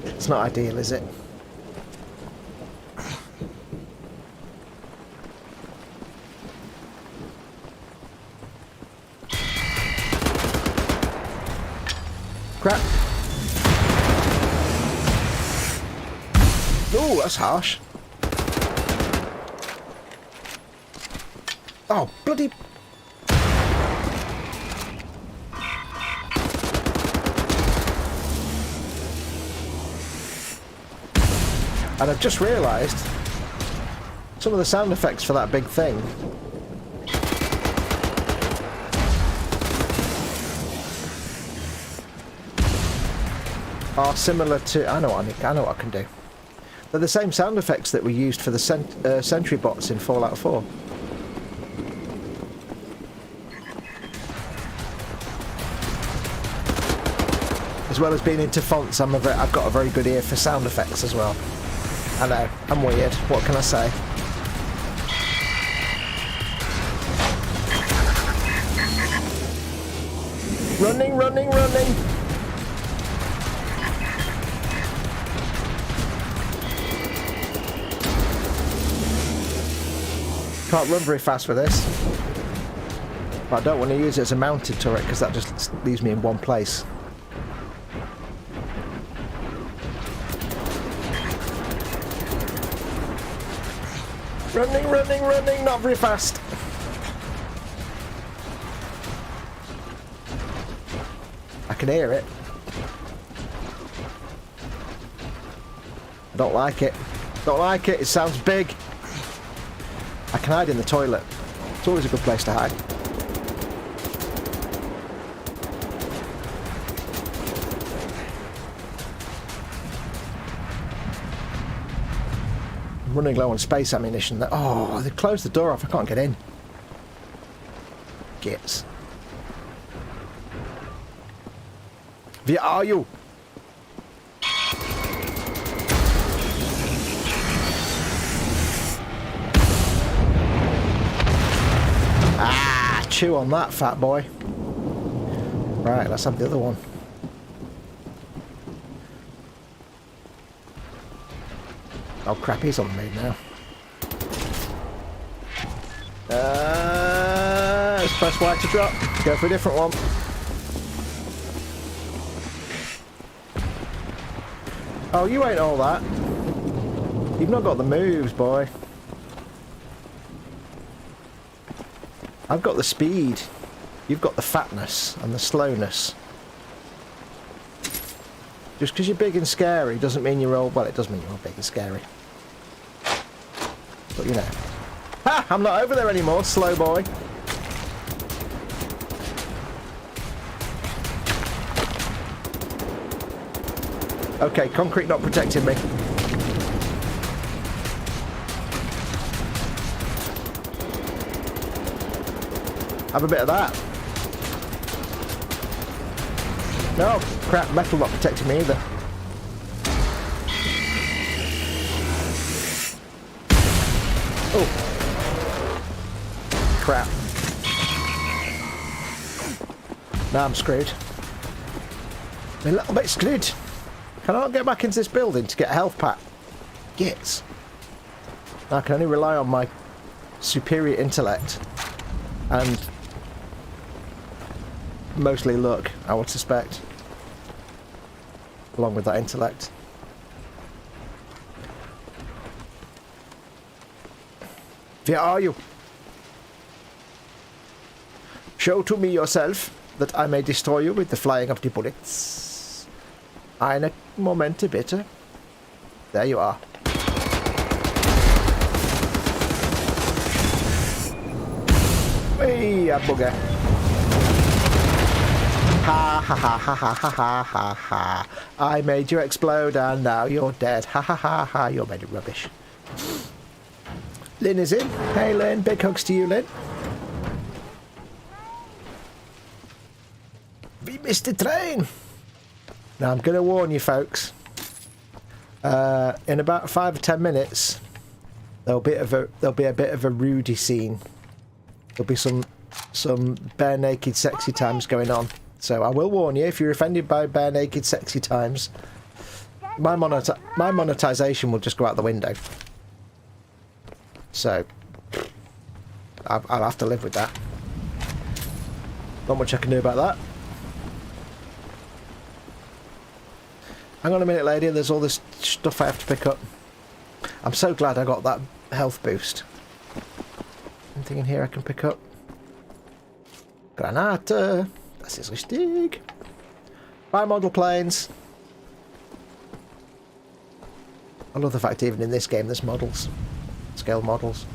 It's not ideal, is it? Crap. Oh, that's harsh. Oh, bloody... And I've just realised some of the sound effects for that big thing are similar to... I know what I can do. They're the same sound effects that we used for the sentry bots in Fallout 4. As well as being into fonts, I've got a very good ear for sound effects as well. I know, I'm weird. What can I say? Running, running, running! Can't run very fast with this. But I don't want to use it as a mounted turret because that just leaves me in one place. Running, running, running, not very fast. I can hear it. I don't like it. Don't like it. It sounds big. I can hide in the toilet. It's always a good place to hide. I'm running low on space ammunition. Oh, they closed the door off. I can't get in. Gits. Where are you? Ah, chew on that, fat boy. Right, let's have the other one. Oh crap, he's on the move now. Let's press Y to drop. Go for a different one. Oh, you ain't all that. You've not got the moves, boy. I've got the speed. You've got the fatness and the slowness. Just because you're big and scary doesn't mean you're all... Well, it does mean you're all big and scary. But, you know. Ha! I'm not over there anymore, slow boy. Okay, concrete not protecting me. Have a bit of that. No, crap, metal not protecting me either. Oh. Crap. Now I'm screwed. I'm a little bit screwed. Can I not get back into this building to get a health pack? Gits. I can only rely on my superior intellect. And mostly luck, I would suspect. Along with that intellect. Where are you? Show to me yourself, that I may destroy you with the flying of the bullets. Eine Momente bitte. There you are. Hey, a booger. Ha ha ha ha ha ha ha ha ha. I made you explode and now you're dead. Ha ha ha ha, you're made of rubbish. Lynn is in. Hey Lynn, big hugs to you, Lynn. We missed the train. Now I'm going to warn you folks. In about 5 or 10 minutes, there'll be a bit of a Rudy scene. There'll be some bare naked sexy times going on. So I will warn you, if you're offended by bare naked sexy times, my monetization will just go out the window. So I'll have to live with that. Not much I can do about that. Hang on a minute, lady. There's all this stuff I have to pick up. I'm so glad I got that health boost. Anything in here I can pick up? Granate. Das ist richtig. Buy model planes. I love the fact even in this game there's models. Scale models.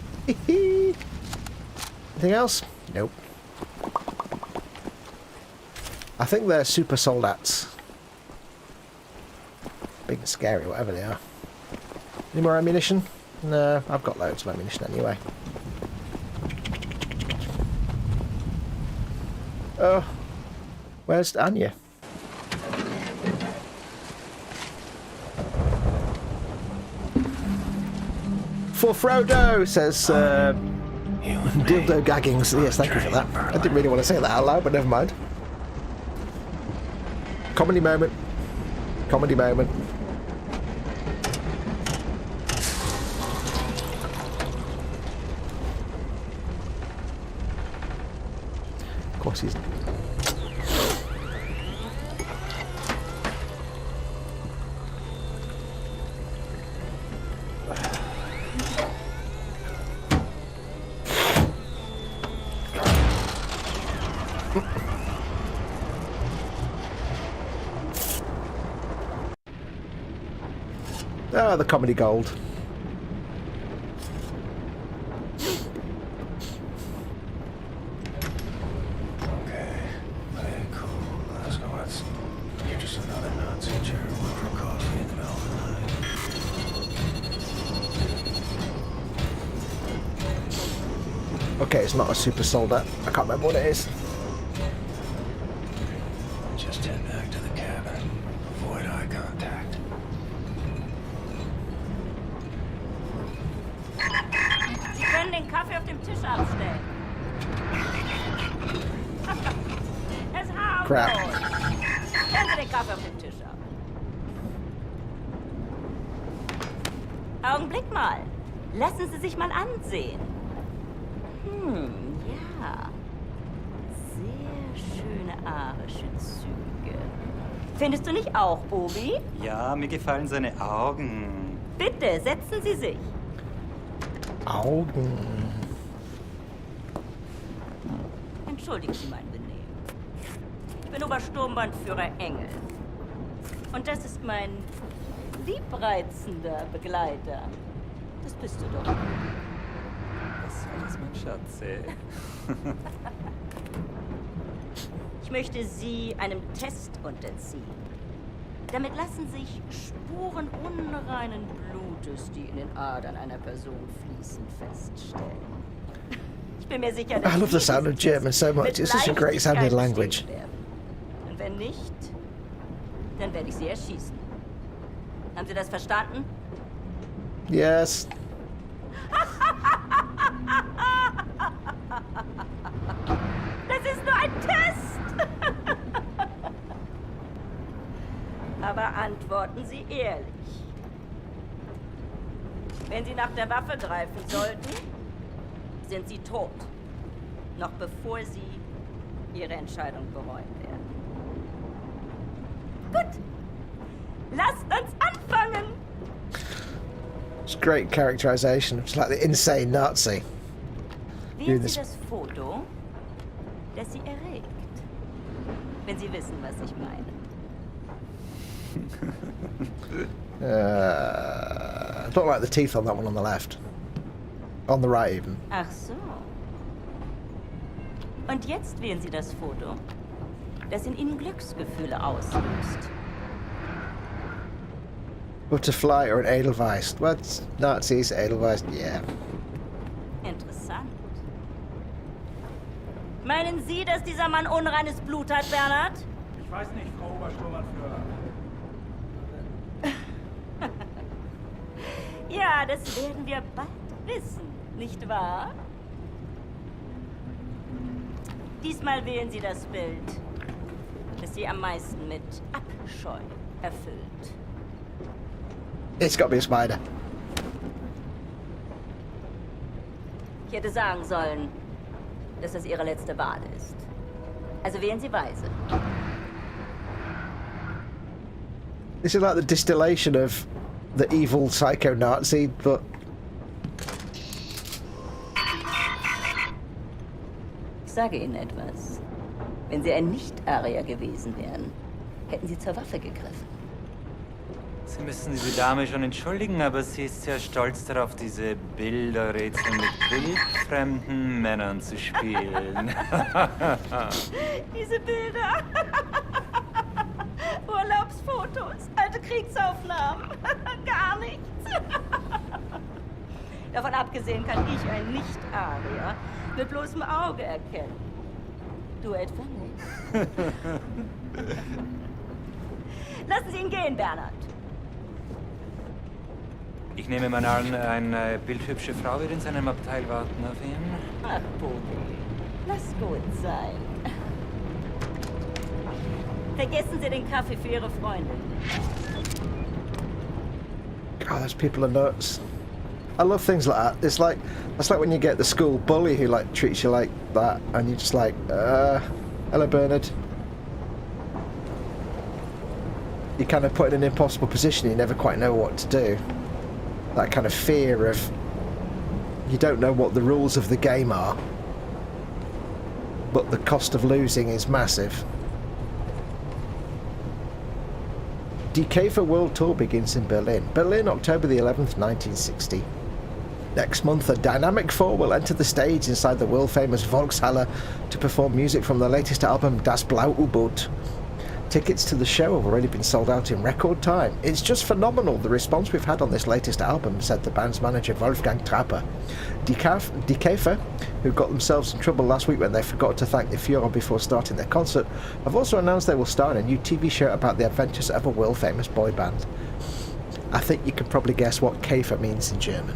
Anything else? Nope. I think they're super soldats. Big and scary, whatever they are. Any more ammunition? No, I've got loads of ammunition anyway. Oh, where's Anya? For Frodo, says Dildo Gaggings. Yes, thank you for that. I didn't really want to say that out loud, but never mind. Comedy moment. Comedy moment. Of course he's... Ah, the comedy gold. Okay, cool. Let's go. You're just another Nazi chair for coffee in the middle of the night. Okay, it's not a super solder. I can't remember what it is. Just head back to the cabin. Avoid eye contact. Sie können den Kaffee auf dem Tisch abstellen. Es ist harmlos. Crap. Stellen Sie den Kaffee auf den Tisch ab. Augenblick mal. Lassen Sie sich mal ansehen. Ja. Sehr schöne arische Züge. Findest du nicht auch, Obi? Ja, mir gefallen seine Augen. Bitte, setzen Sie sich. Augen. Entschuldigen Sie mein Benehmen. Ich bin Obersturmbannführer Engel. Und das ist mein liebreizender Begleiter. Das bist du doch. Was war das, mein Schatz? Ich möchte Sie einem Test unterziehen. Damit lassen sich Spuren unreinen Blutes, die in den Adern einer Person fließen, feststellen. Ich bin mir sicher, dass I love the Sie sound of diesen German so much. mit It's such a great sounding Leichtigkeit language. bestehen werden. Und wenn nicht, dann werde ich Sie erschießen. Haben Sie das verstanden? Yes. Das ist nur ein Test! Aber antworten Sie ehrlich. Wenn Sie nach der Waffe greifen sollten, sind Sie tot. Noch bevor Sie Ihre Entscheidung bereuen werden. Gut. Lasst uns anfangen! It's great characterization. It's like the insane Nazi. Wählen this- Sie das Foto, das Sie erregt. Wenn Sie wissen, was ich meine. I don't like the teeth on that one on the left. On the right, even. Ach so. Und jetzt wählen Sie das Foto, das in Ihnen Glücksgefühle auslöst. Butterfly or an Edelweiss? What? Nazis, Edelweiss, yeah. Interessant. Meinen Sie, dass dieser Mann unreines Blut hat, Bernhard? Ich weiß nicht, Frau Obersturmbannführer. Ja, das werden wir bald wissen, nicht wahr? Diesmal wählen Sie das Bild, das Sie am meisten mit Abscheu erfüllt. It's got to be a spider. Ich hätte sagen sollen, dass das Ihre letzte Wahl ist. Also wählen Sie weise. This is like the distillation of the evil psycho Nazi, but Ich sage Ihnen etwas. Wenn Sie ein Nicht-Arier gewesen wären, hätten Sie zur Waffe gegriffen. Sie müssen diese Dame schon entschuldigen, aber sie ist sehr stolz darauf, diese Bilderrätsel mit wildfremden Männern zu spielen. Diese Bilder. Urlaubsfotos, alte Kriegsaufnahmen. Gar nichts. Davon abgesehen kann ich ein Nicht-Arier mit bloßem Auge erkennen. Du etwa nicht. Lassen Sie ihn gehen, Bernhard. Ich nehme mal an, eine bildhübsche Frau wird in seinem Abteil warten auf ihn. Ach, Bobi, lass gut sein. Vergessen Sie den Kaffee für Ihre Freundin. God, those people are nuts. I love things like that. It's like that's like when you get the school bully who like treats you like that, and you're just like, hello, Bernard. You're kind of put in an impossible position. You never quite know what to do. That kind of fear of you don't know what the rules of the game are. but the cost of losing is massive. Die Käfer World Tour begins in Berlin. Berlin, October the 11th, 1960. Next month, a dynamic four will enter the stage inside the world-famous Volkshalle to perform music from the latest album, Das Blau U-Boot. Tickets to the show have already been sold out in record time. It's just phenomenal, the response we've had on this latest album, said the band's manager Wolfgang Trapper. Die Käfer, who got themselves in trouble last week when they forgot to thank the Führer before starting their concert, have also announced they will star in a new TV show about the adventures of a world-famous boy band. I think you can probably guess what Käfer means in German.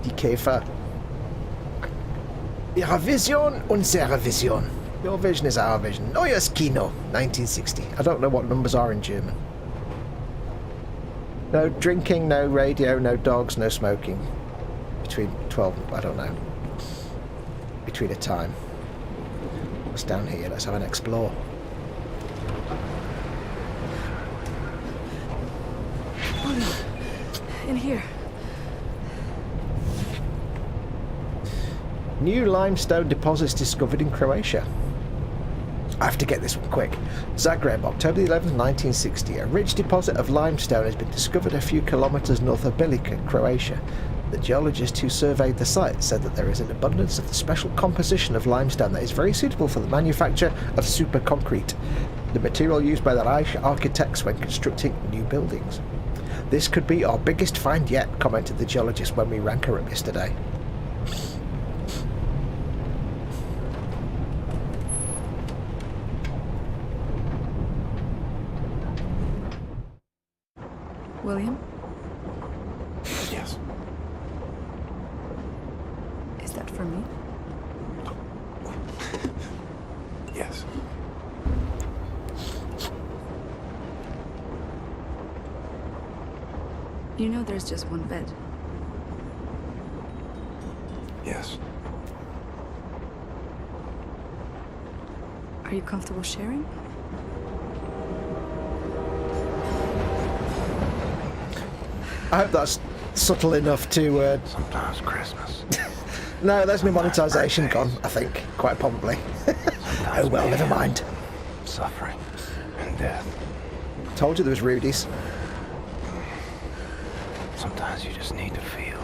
Die Käfer. Ihre Vision, unsere Vision. Your vision is our vision. Neues Kino, 1960. I don't know what numbers are in German. No drinking, no radio, no dogs, no smoking. Between 12, I don't know. Between a time. What's down here? Let's have an explore. In here. New limestone deposits discovered in Croatia. I have to get this one quick. Zagreb, October 11th, 1960. A rich deposit of limestone has been discovered a few kilometres north of Bilica, Croatia. The geologist who surveyed the site said that there is an abundance of the special composition of limestone that is very suitable for the manufacture of super concrete, the material used by the Reich architects when constructing new buildings. This could be our biggest find yet, commented the geologist when we rang her up yesterday. William? Yes. Is that for me? Yes. You know there's just one bed. Yes. Are you comfortable sharing? I hope that's subtle enough to... Sometimes Christmas. No, there's my monetisation gone, I think. Quite probably. Oh well, never mind. Suffering and death. Told you there was Rudy's. Sometimes you just need to feel.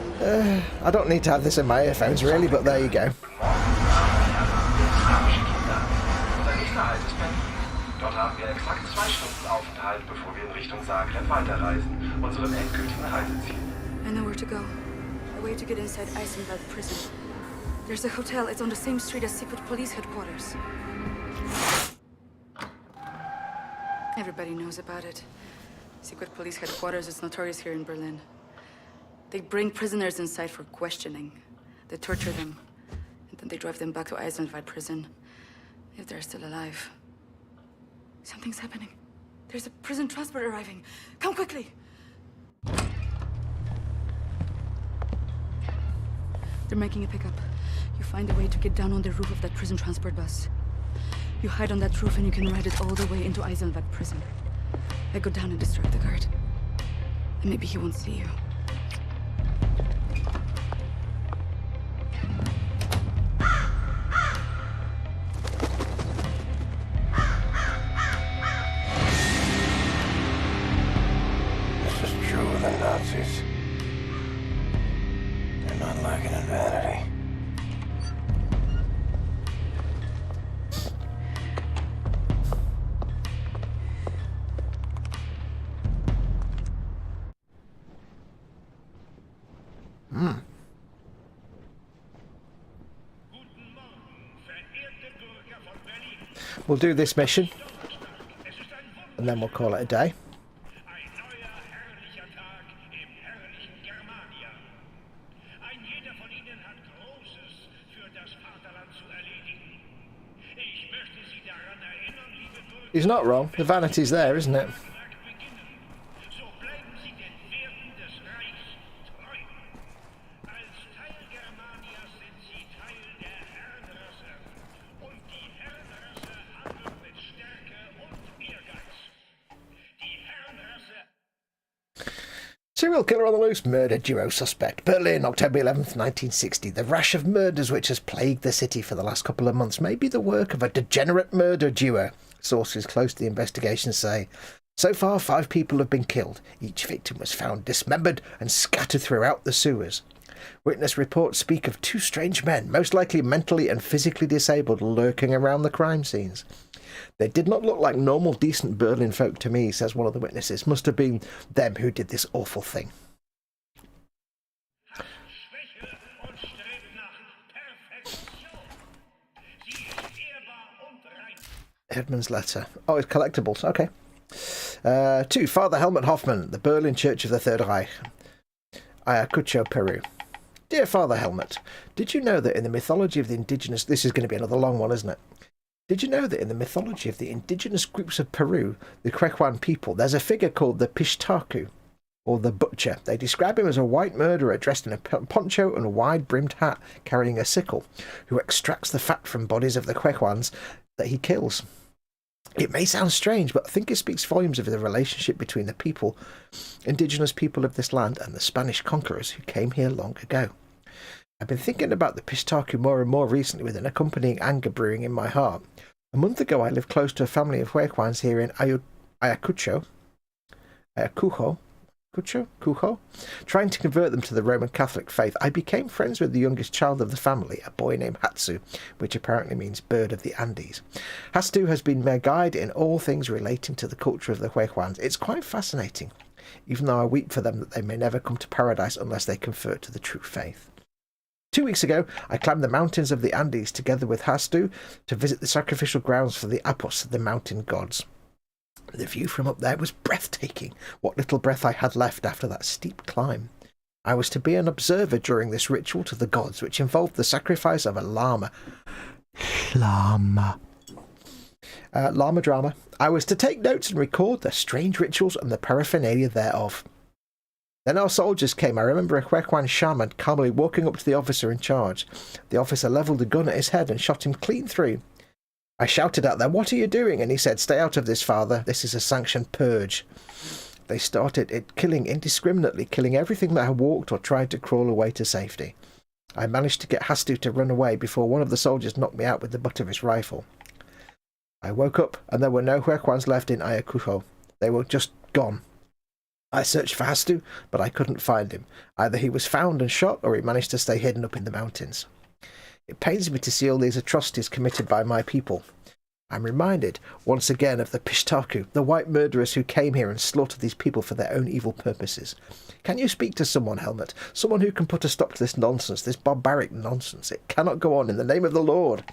I don't need to have this in my earphones really, but there you go. Dort haben wir exakt 2 Stunden Aufenthalt, bevor wir in Richtung Zagreb weiterreisen, unserem endgültigen Reiseziel. I know where to go. A way to get inside Eisenberg prison. There's a hotel. It's on the same street as secret police headquarters. Everybody knows about it. Secret police headquarters is notorious here in Berlin. They bring prisoners inside for questioning. They torture them. And then they drive them back to Eisenberg prison. If they're still alive. Something's happening. There's a prison transport arriving. Come quickly! They're making a pickup. You find a way to get down on the roof of that prison transport bus. You hide on that roof and you can ride it all the way into Eisenberg prison. I go down and distract the guard. And maybe he won't see you. This is true of the Nazis. They're not lacking in vanity. We'll do this mission, and then we'll call it a day. He's not wrong. The vanity's there, isn't it? Serial killer on the loose, murder duo suspect. Berlin, October 11th, 1960. The rash of murders which has plagued the city for the last couple of months may be the work of a degenerate murder duo. Sources close to the investigation say, so far 5 people have been killed. Each victim was found dismembered and scattered throughout the sewers. Witness reports speak of 2 strange men, most likely mentally and physically disabled, lurking around the crime scenes. They did not look like normal, decent Berlin folk to me, says one of the witnesses. Must have been them who did this awful thing. Edmund's letter. Oh, it's collectibles. Okay. 2. Father Helmut Hoffman, the Berlin Church of the Third Reich, Ayacucho, Peru. Dear Father Helmut, did you know that in the mythology of the indigenous... This is going to be another long one, isn't it? Did you know that in the mythology of the indigenous groups of Peru, the Quechuan people, there's a figure called the Pishtaku, or the Butcher? They describe him as a white murderer dressed in a poncho and a wide-brimmed hat, carrying a sickle, who extracts the fat from bodies of the Quechuans that he kills. It may sound strange, but I think it speaks volumes of the relationship between the people, indigenous people of this land, and the Spanish conquerors who came here long ago. I've been thinking about the Pishtaku more and more recently, with an accompanying anger brewing in my heart. A month ago, I lived close to a family of Quechuans here in Ayacucho, trying to convert them to the Roman Catholic faith. I became friends with the youngest child of the family, a boy named Hatsu, which apparently means bird of the Andes. Hatsu has been my guide in all things relating to the culture of the Quechuans. It's quite fascinating, even though I weep for them that they may never come to paradise unless they convert to the true faith. 2 weeks ago, I climbed the mountains of the Andes together with Hatsu to visit the sacrificial grounds for the Apos, the mountain gods. The view from up there was breathtaking. What little breath I had left after that steep climb. I was to be an observer during this ritual to the gods, which involved the sacrifice of a llama. Llama drama. I was to take notes and record the strange rituals and the paraphernalia thereof. Then our soldiers came. I remember a Quechuan shaman calmly walking up to the officer in charge. The officer levelled a gun at his head and shot him clean through. I shouted at them, "What are you doing?" And he said, "Stay out of this, father. This is a sanctioned purge." They started killing indiscriminately, killing everything that had walked or tried to crawl away to safety. I managed to get Hastu to run away before one of the soldiers knocked me out with the butt of his rifle. I woke up and there were no Quechuans left in Ayacucho. They were just gone. I searched for Hastu, but I couldn't find him. Either he was found and shot, or he managed to stay hidden up in the mountains. It pains me to see all these atrocities committed by my people. I'm reminded once again of the Pishtaku, the white murderers who came here and slaughtered these people for their own evil purposes. Can you speak to someone, Helmut? Someone who can put a stop to this nonsense, this barbaric nonsense. It cannot go on in the name of the Lord.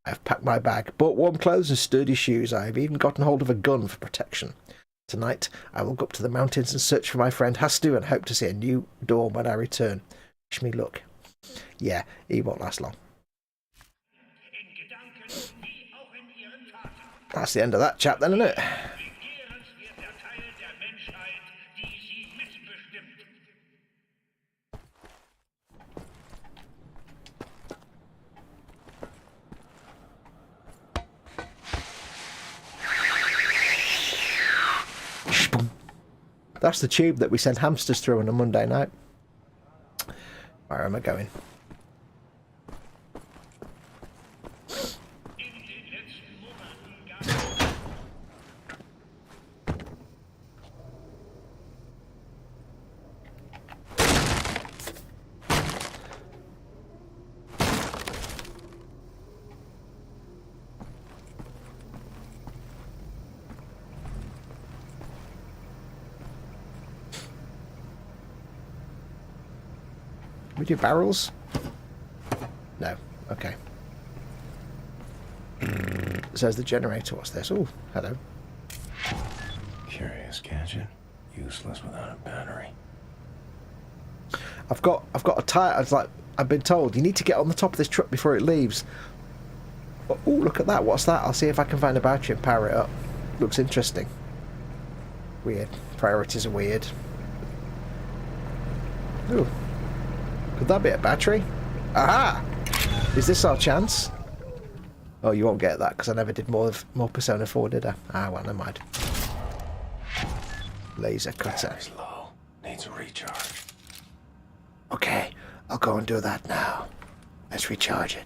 I have packed my bag, bought warm clothes and sturdy shoes. I have even gotten hold of a gun for protection. Tonight, I will go up to the mountains and search for my friend Hastu and hope to see a new dawn when I return. Wish me luck. Yeah, he won't last long. That's the end of that chap then, isn't it? That's the tube that we send hamsters through on a Monday night. Where am I going? We do barrels? No. Okay. Says the generator. What's this? Oh, hello. Curious gadget. Useless without a battery. I've got a tire. It's like I've been told you need to get on the top of this truck before it leaves. Oh, look at that. What's that? I'll see if I can find a battery and power it up. Looks interesting. Weird. Priorities are weird. Ooh. Could that be a battery? Aha! Is this our chance? Oh, you won't get that because I never did more Persona 4, did I? Ah, well, never mind. Laser cutter. Low. Need needs a recharge. Okay, I'll go and do that now. Let's recharge it.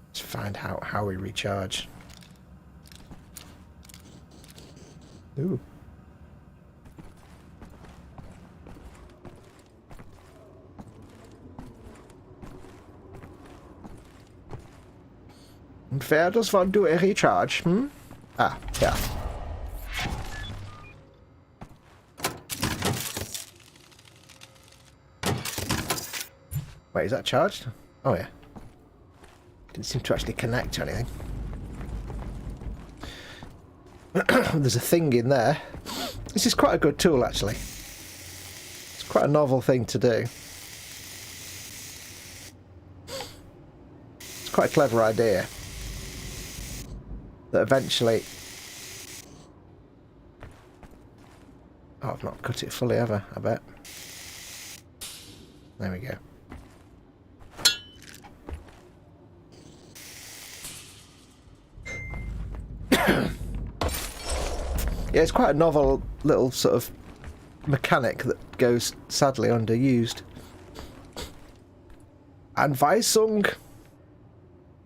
Let's find out how we recharge. Ooh. Und wer das wann du recharge? Hm? Ah, ja. Wait, is that charged? Oh yeah. Didn't seem to actually connect or anything. There's a thing in there. This is quite a good tool, actually. It's quite a novel thing to do. It's quite a clever idea. That eventually... Oh, I've not cut it fully ever, I bet. There we go. Yeah, it's quite a novel little sort of mechanic that goes sadly underused. Anweisung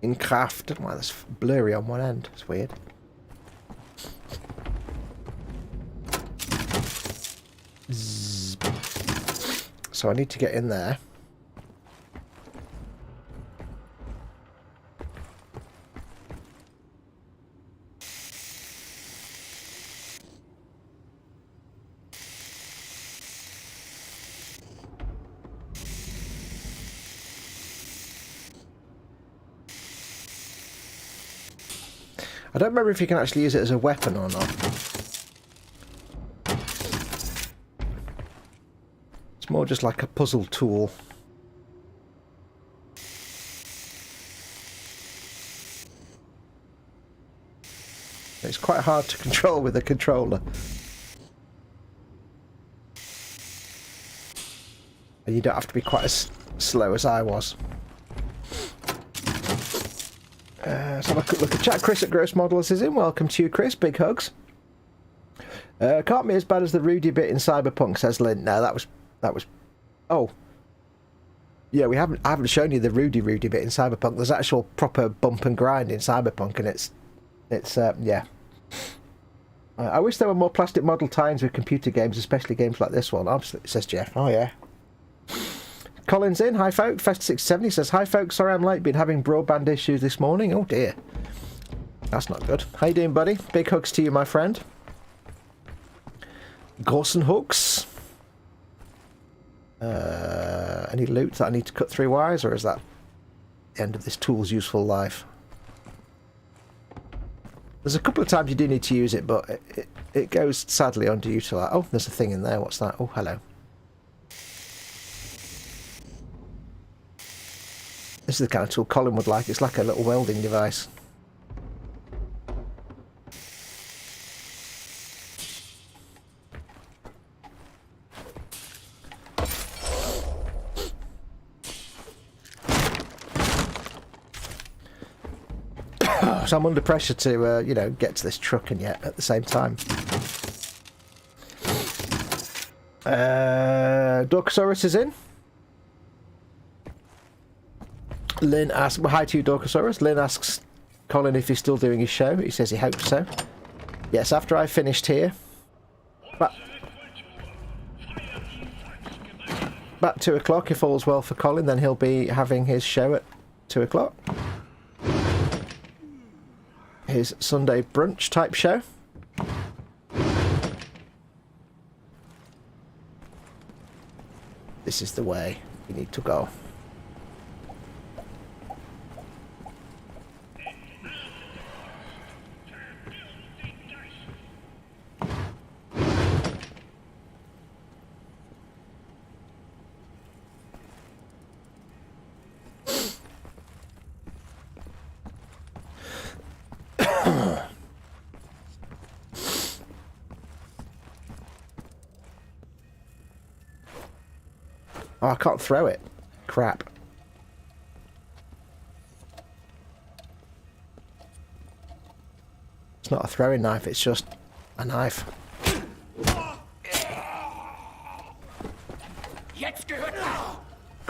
in Kraft. Wow, that's blurry on one end. It's weird. Zzz. So I need to get in there. I don't remember if you can actually use it as a weapon or not. It's more just like a puzzle tool. It's quite hard to control with a controller. And you don't have to be quite as slow as I was. Let's have a quick look at chat. Chris at Gross Models is in. Welcome to you, Chris. Big hugs. Can't be as bad as the Rudy bit in Cyberpunk, says Lynn. No, that was. Oh, yeah. I haven't shown you the Rudy bit in Cyberpunk. There's actual proper bump and grind in Cyberpunk, and it's yeah. I wish there were more plastic model tie-ins with computer games, especially games like this one. Absolutely, says Jeff. Oh yeah. Colin's in. Hi, folk. Fest670 says, hi, folks. Sorry I'm late. Been having broadband issues this morning. Oh, dear. That's not good. How you doing, buddy? Big hugs to you, my friend. Gorson hooks. Any loot that I need to cut through wires, or is that the end of this tool's useful life? There's a couple of times you do need to use it, but it goes sadly underutilized. Oh, there's a thing in there. What's that? Oh, hello. This is the kind of tool Colin would like. It's like a little welding device. So I'm under pressure to, you know, get to this truck and yet at the same time. Dorkosaurus is in. Lynn asks, well, hi to you, Dorkosaurus. Lynn asks Colin if he's still doing his show. He says he hopes so. Yes, after I finished here. About 2 o'clock, if all's well for Colin, then he'll be having his show at 2 o'clock. His Sunday brunch type show. This is the way we need to go. Oh, I can't throw it. Crap. It's not a throwing knife, it's just a knife.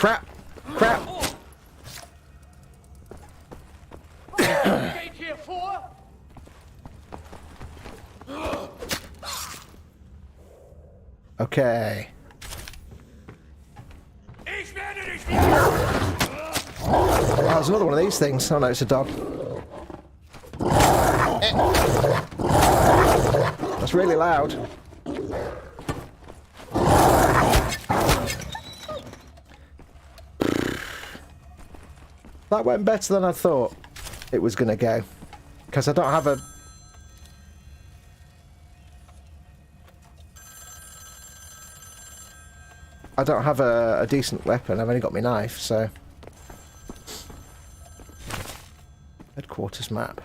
Crap! Crap! Geht hier vor? Okay. Ich werde dich Oh, there's another one of these things. Oh no, it's a dog. That's really loud. That went better than I thought it was going to go. Because I don't have a... I don't have a decent weapon. I've only got my knife, so... Headquarters map.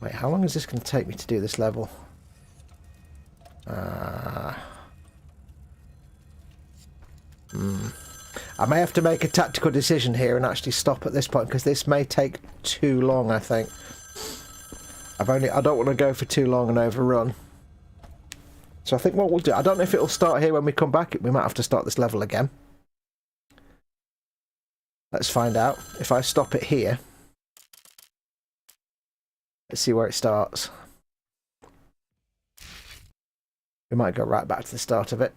Wait, how long is this going to take me to do this level? I may have to make a tactical decision here and actually stop at this point, because this may take too long, I think. I don't want to go for too long and overrun. So I think what we'll do, I don't know if it'll start here when we come back. We might have to start this level again. Let's find out. If I stop it here, let's see where it starts. We might go right back to the start of it.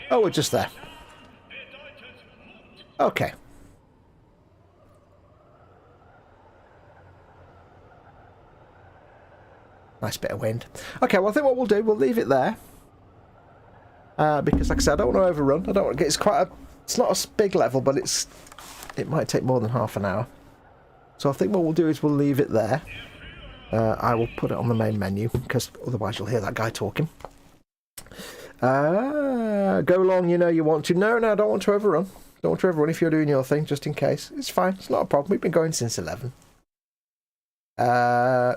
Oh, we're just there. Okay. Nice bit of wind. Okay, well, I think what we'll do, we'll leave it there. Because, like I said, I don't want to overrun. I don't want to get... It's not a big level, but it might take more than half an hour. So I think what we'll do is we'll leave it there. I will put it on the main menu, because otherwise you'll hear that guy talking. Go long, you know you want to. No, I don't want to overrun. Don't want to overrun if you're doing your thing, just in case. It's fine. It's not a problem. We've been going since 11.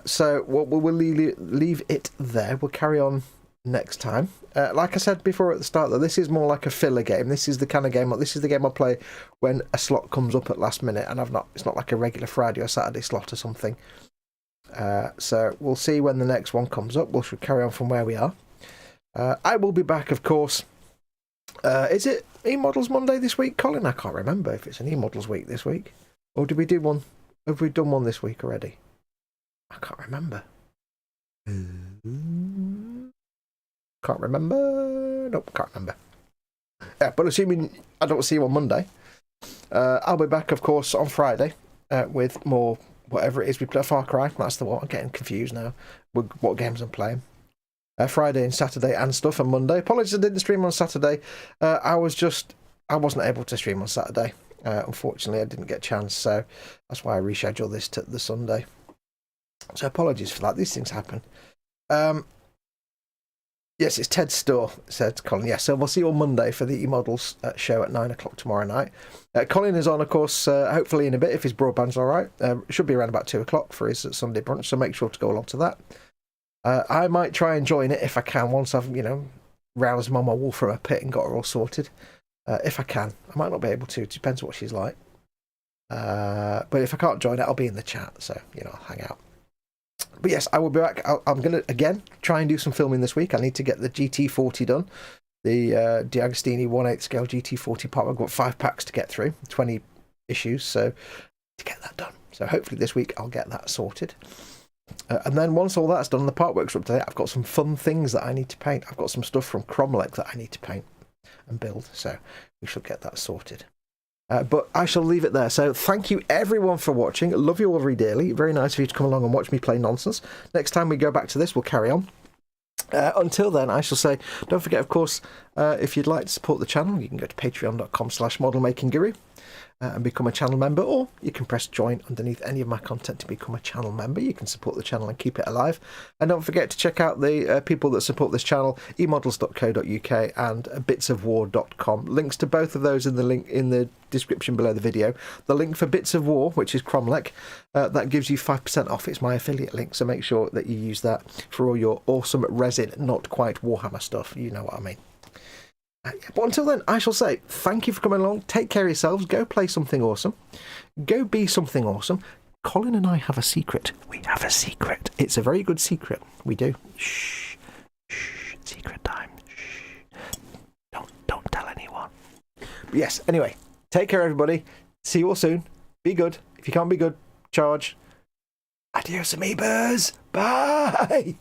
So we'll leave it there. We'll carry on next time. Like I said before at the start, though, this is more like a filler game. This is the kind of game. This is the game I play when a slot comes up at last minute, and it's not like a regular Friday or Saturday slot or something. So we'll see when the next one comes up. We should carry on from where we are. I will be back, of course. Is it eModels Monday this week, Colin? I can't remember if it's an eModels week this week, or did we do one? Have we done one this week already? I can't remember. Can't remember. Nope, can't remember. Yeah, but assuming I don't see you on Monday, I'll be back, of course, on Friday with more whatever it is we play. Far Cry. That's the one. I'm getting confused now with what games I'm playing. Friday and Saturday and stuff, and Monday. Apologies I didn't stream on Saturday. I wasn't able to stream on Saturday. Unfortunately, I didn't get a chance, so that's why I rescheduled this to the Sunday. So apologies for that. These things happen. Yes, it's Ted's store, said Colin. Yes, so we'll see you on Monday for the eModels show at 9 o'clock tomorrow night. Colin is on, of course, hopefully in a bit, if his broadband's all right. It should be around about 2 o'clock for his Sunday brunch, so make sure to go along to that. I might try and join it if I can, once I've, roused Mama Wolf from her pit and got her all sorted. If I can. I might not be able to. It depends what she's like. But if I can't join it, I'll be in the chat, so, I'll hang out. But yes, I will be back. I'm going to, again, try and do some filming this week. I need to get the GT40 done. The D'Agostini 1/8 scale GT40 part. I've got 5 packs to get through, 20 issues, so to get that done. So hopefully this week I'll get that sorted. And then once all that's done, the part works up to date, I've got some fun things that I need to paint. I've got some stuff from Cromlech that I need to paint and build, so we shall get that sorted. But I shall leave it there. So thank you everyone for watching. Love you all very dearly. Very nice of you to come along and watch me play nonsense. Next time we go back to this, we'll carry on. Until then, I shall say, don't forget, of course, if you'd like to support the channel, you can go to patreon.com/modelmakingguru and become a channel member, or you can press join underneath any of my content to become a channel member. You can support the channel and keep it alive. And don't forget to check out the people that support this channel, emodels.co.uk and bitsofwar.com. Links to both of those in the link in the description below the video. The link for Bits of War, which is Cromlech, that gives you 5% off. It's my affiliate link, so make sure that you use that for all your awesome resin, not quite Warhammer stuff. You know what I mean. But until then, I shall say thank you for coming along. Take care of yourselves. Go play something awesome. Go be something awesome. Colin and I have a secret. We have a secret. It's a very good secret. We do. Shh. Shh. Secret time. Shh. Don't tell anyone. But yes, anyway. Take care, everybody. See you all soon. Be good. If you can't be good, charge. Adios, amoebas. Bye.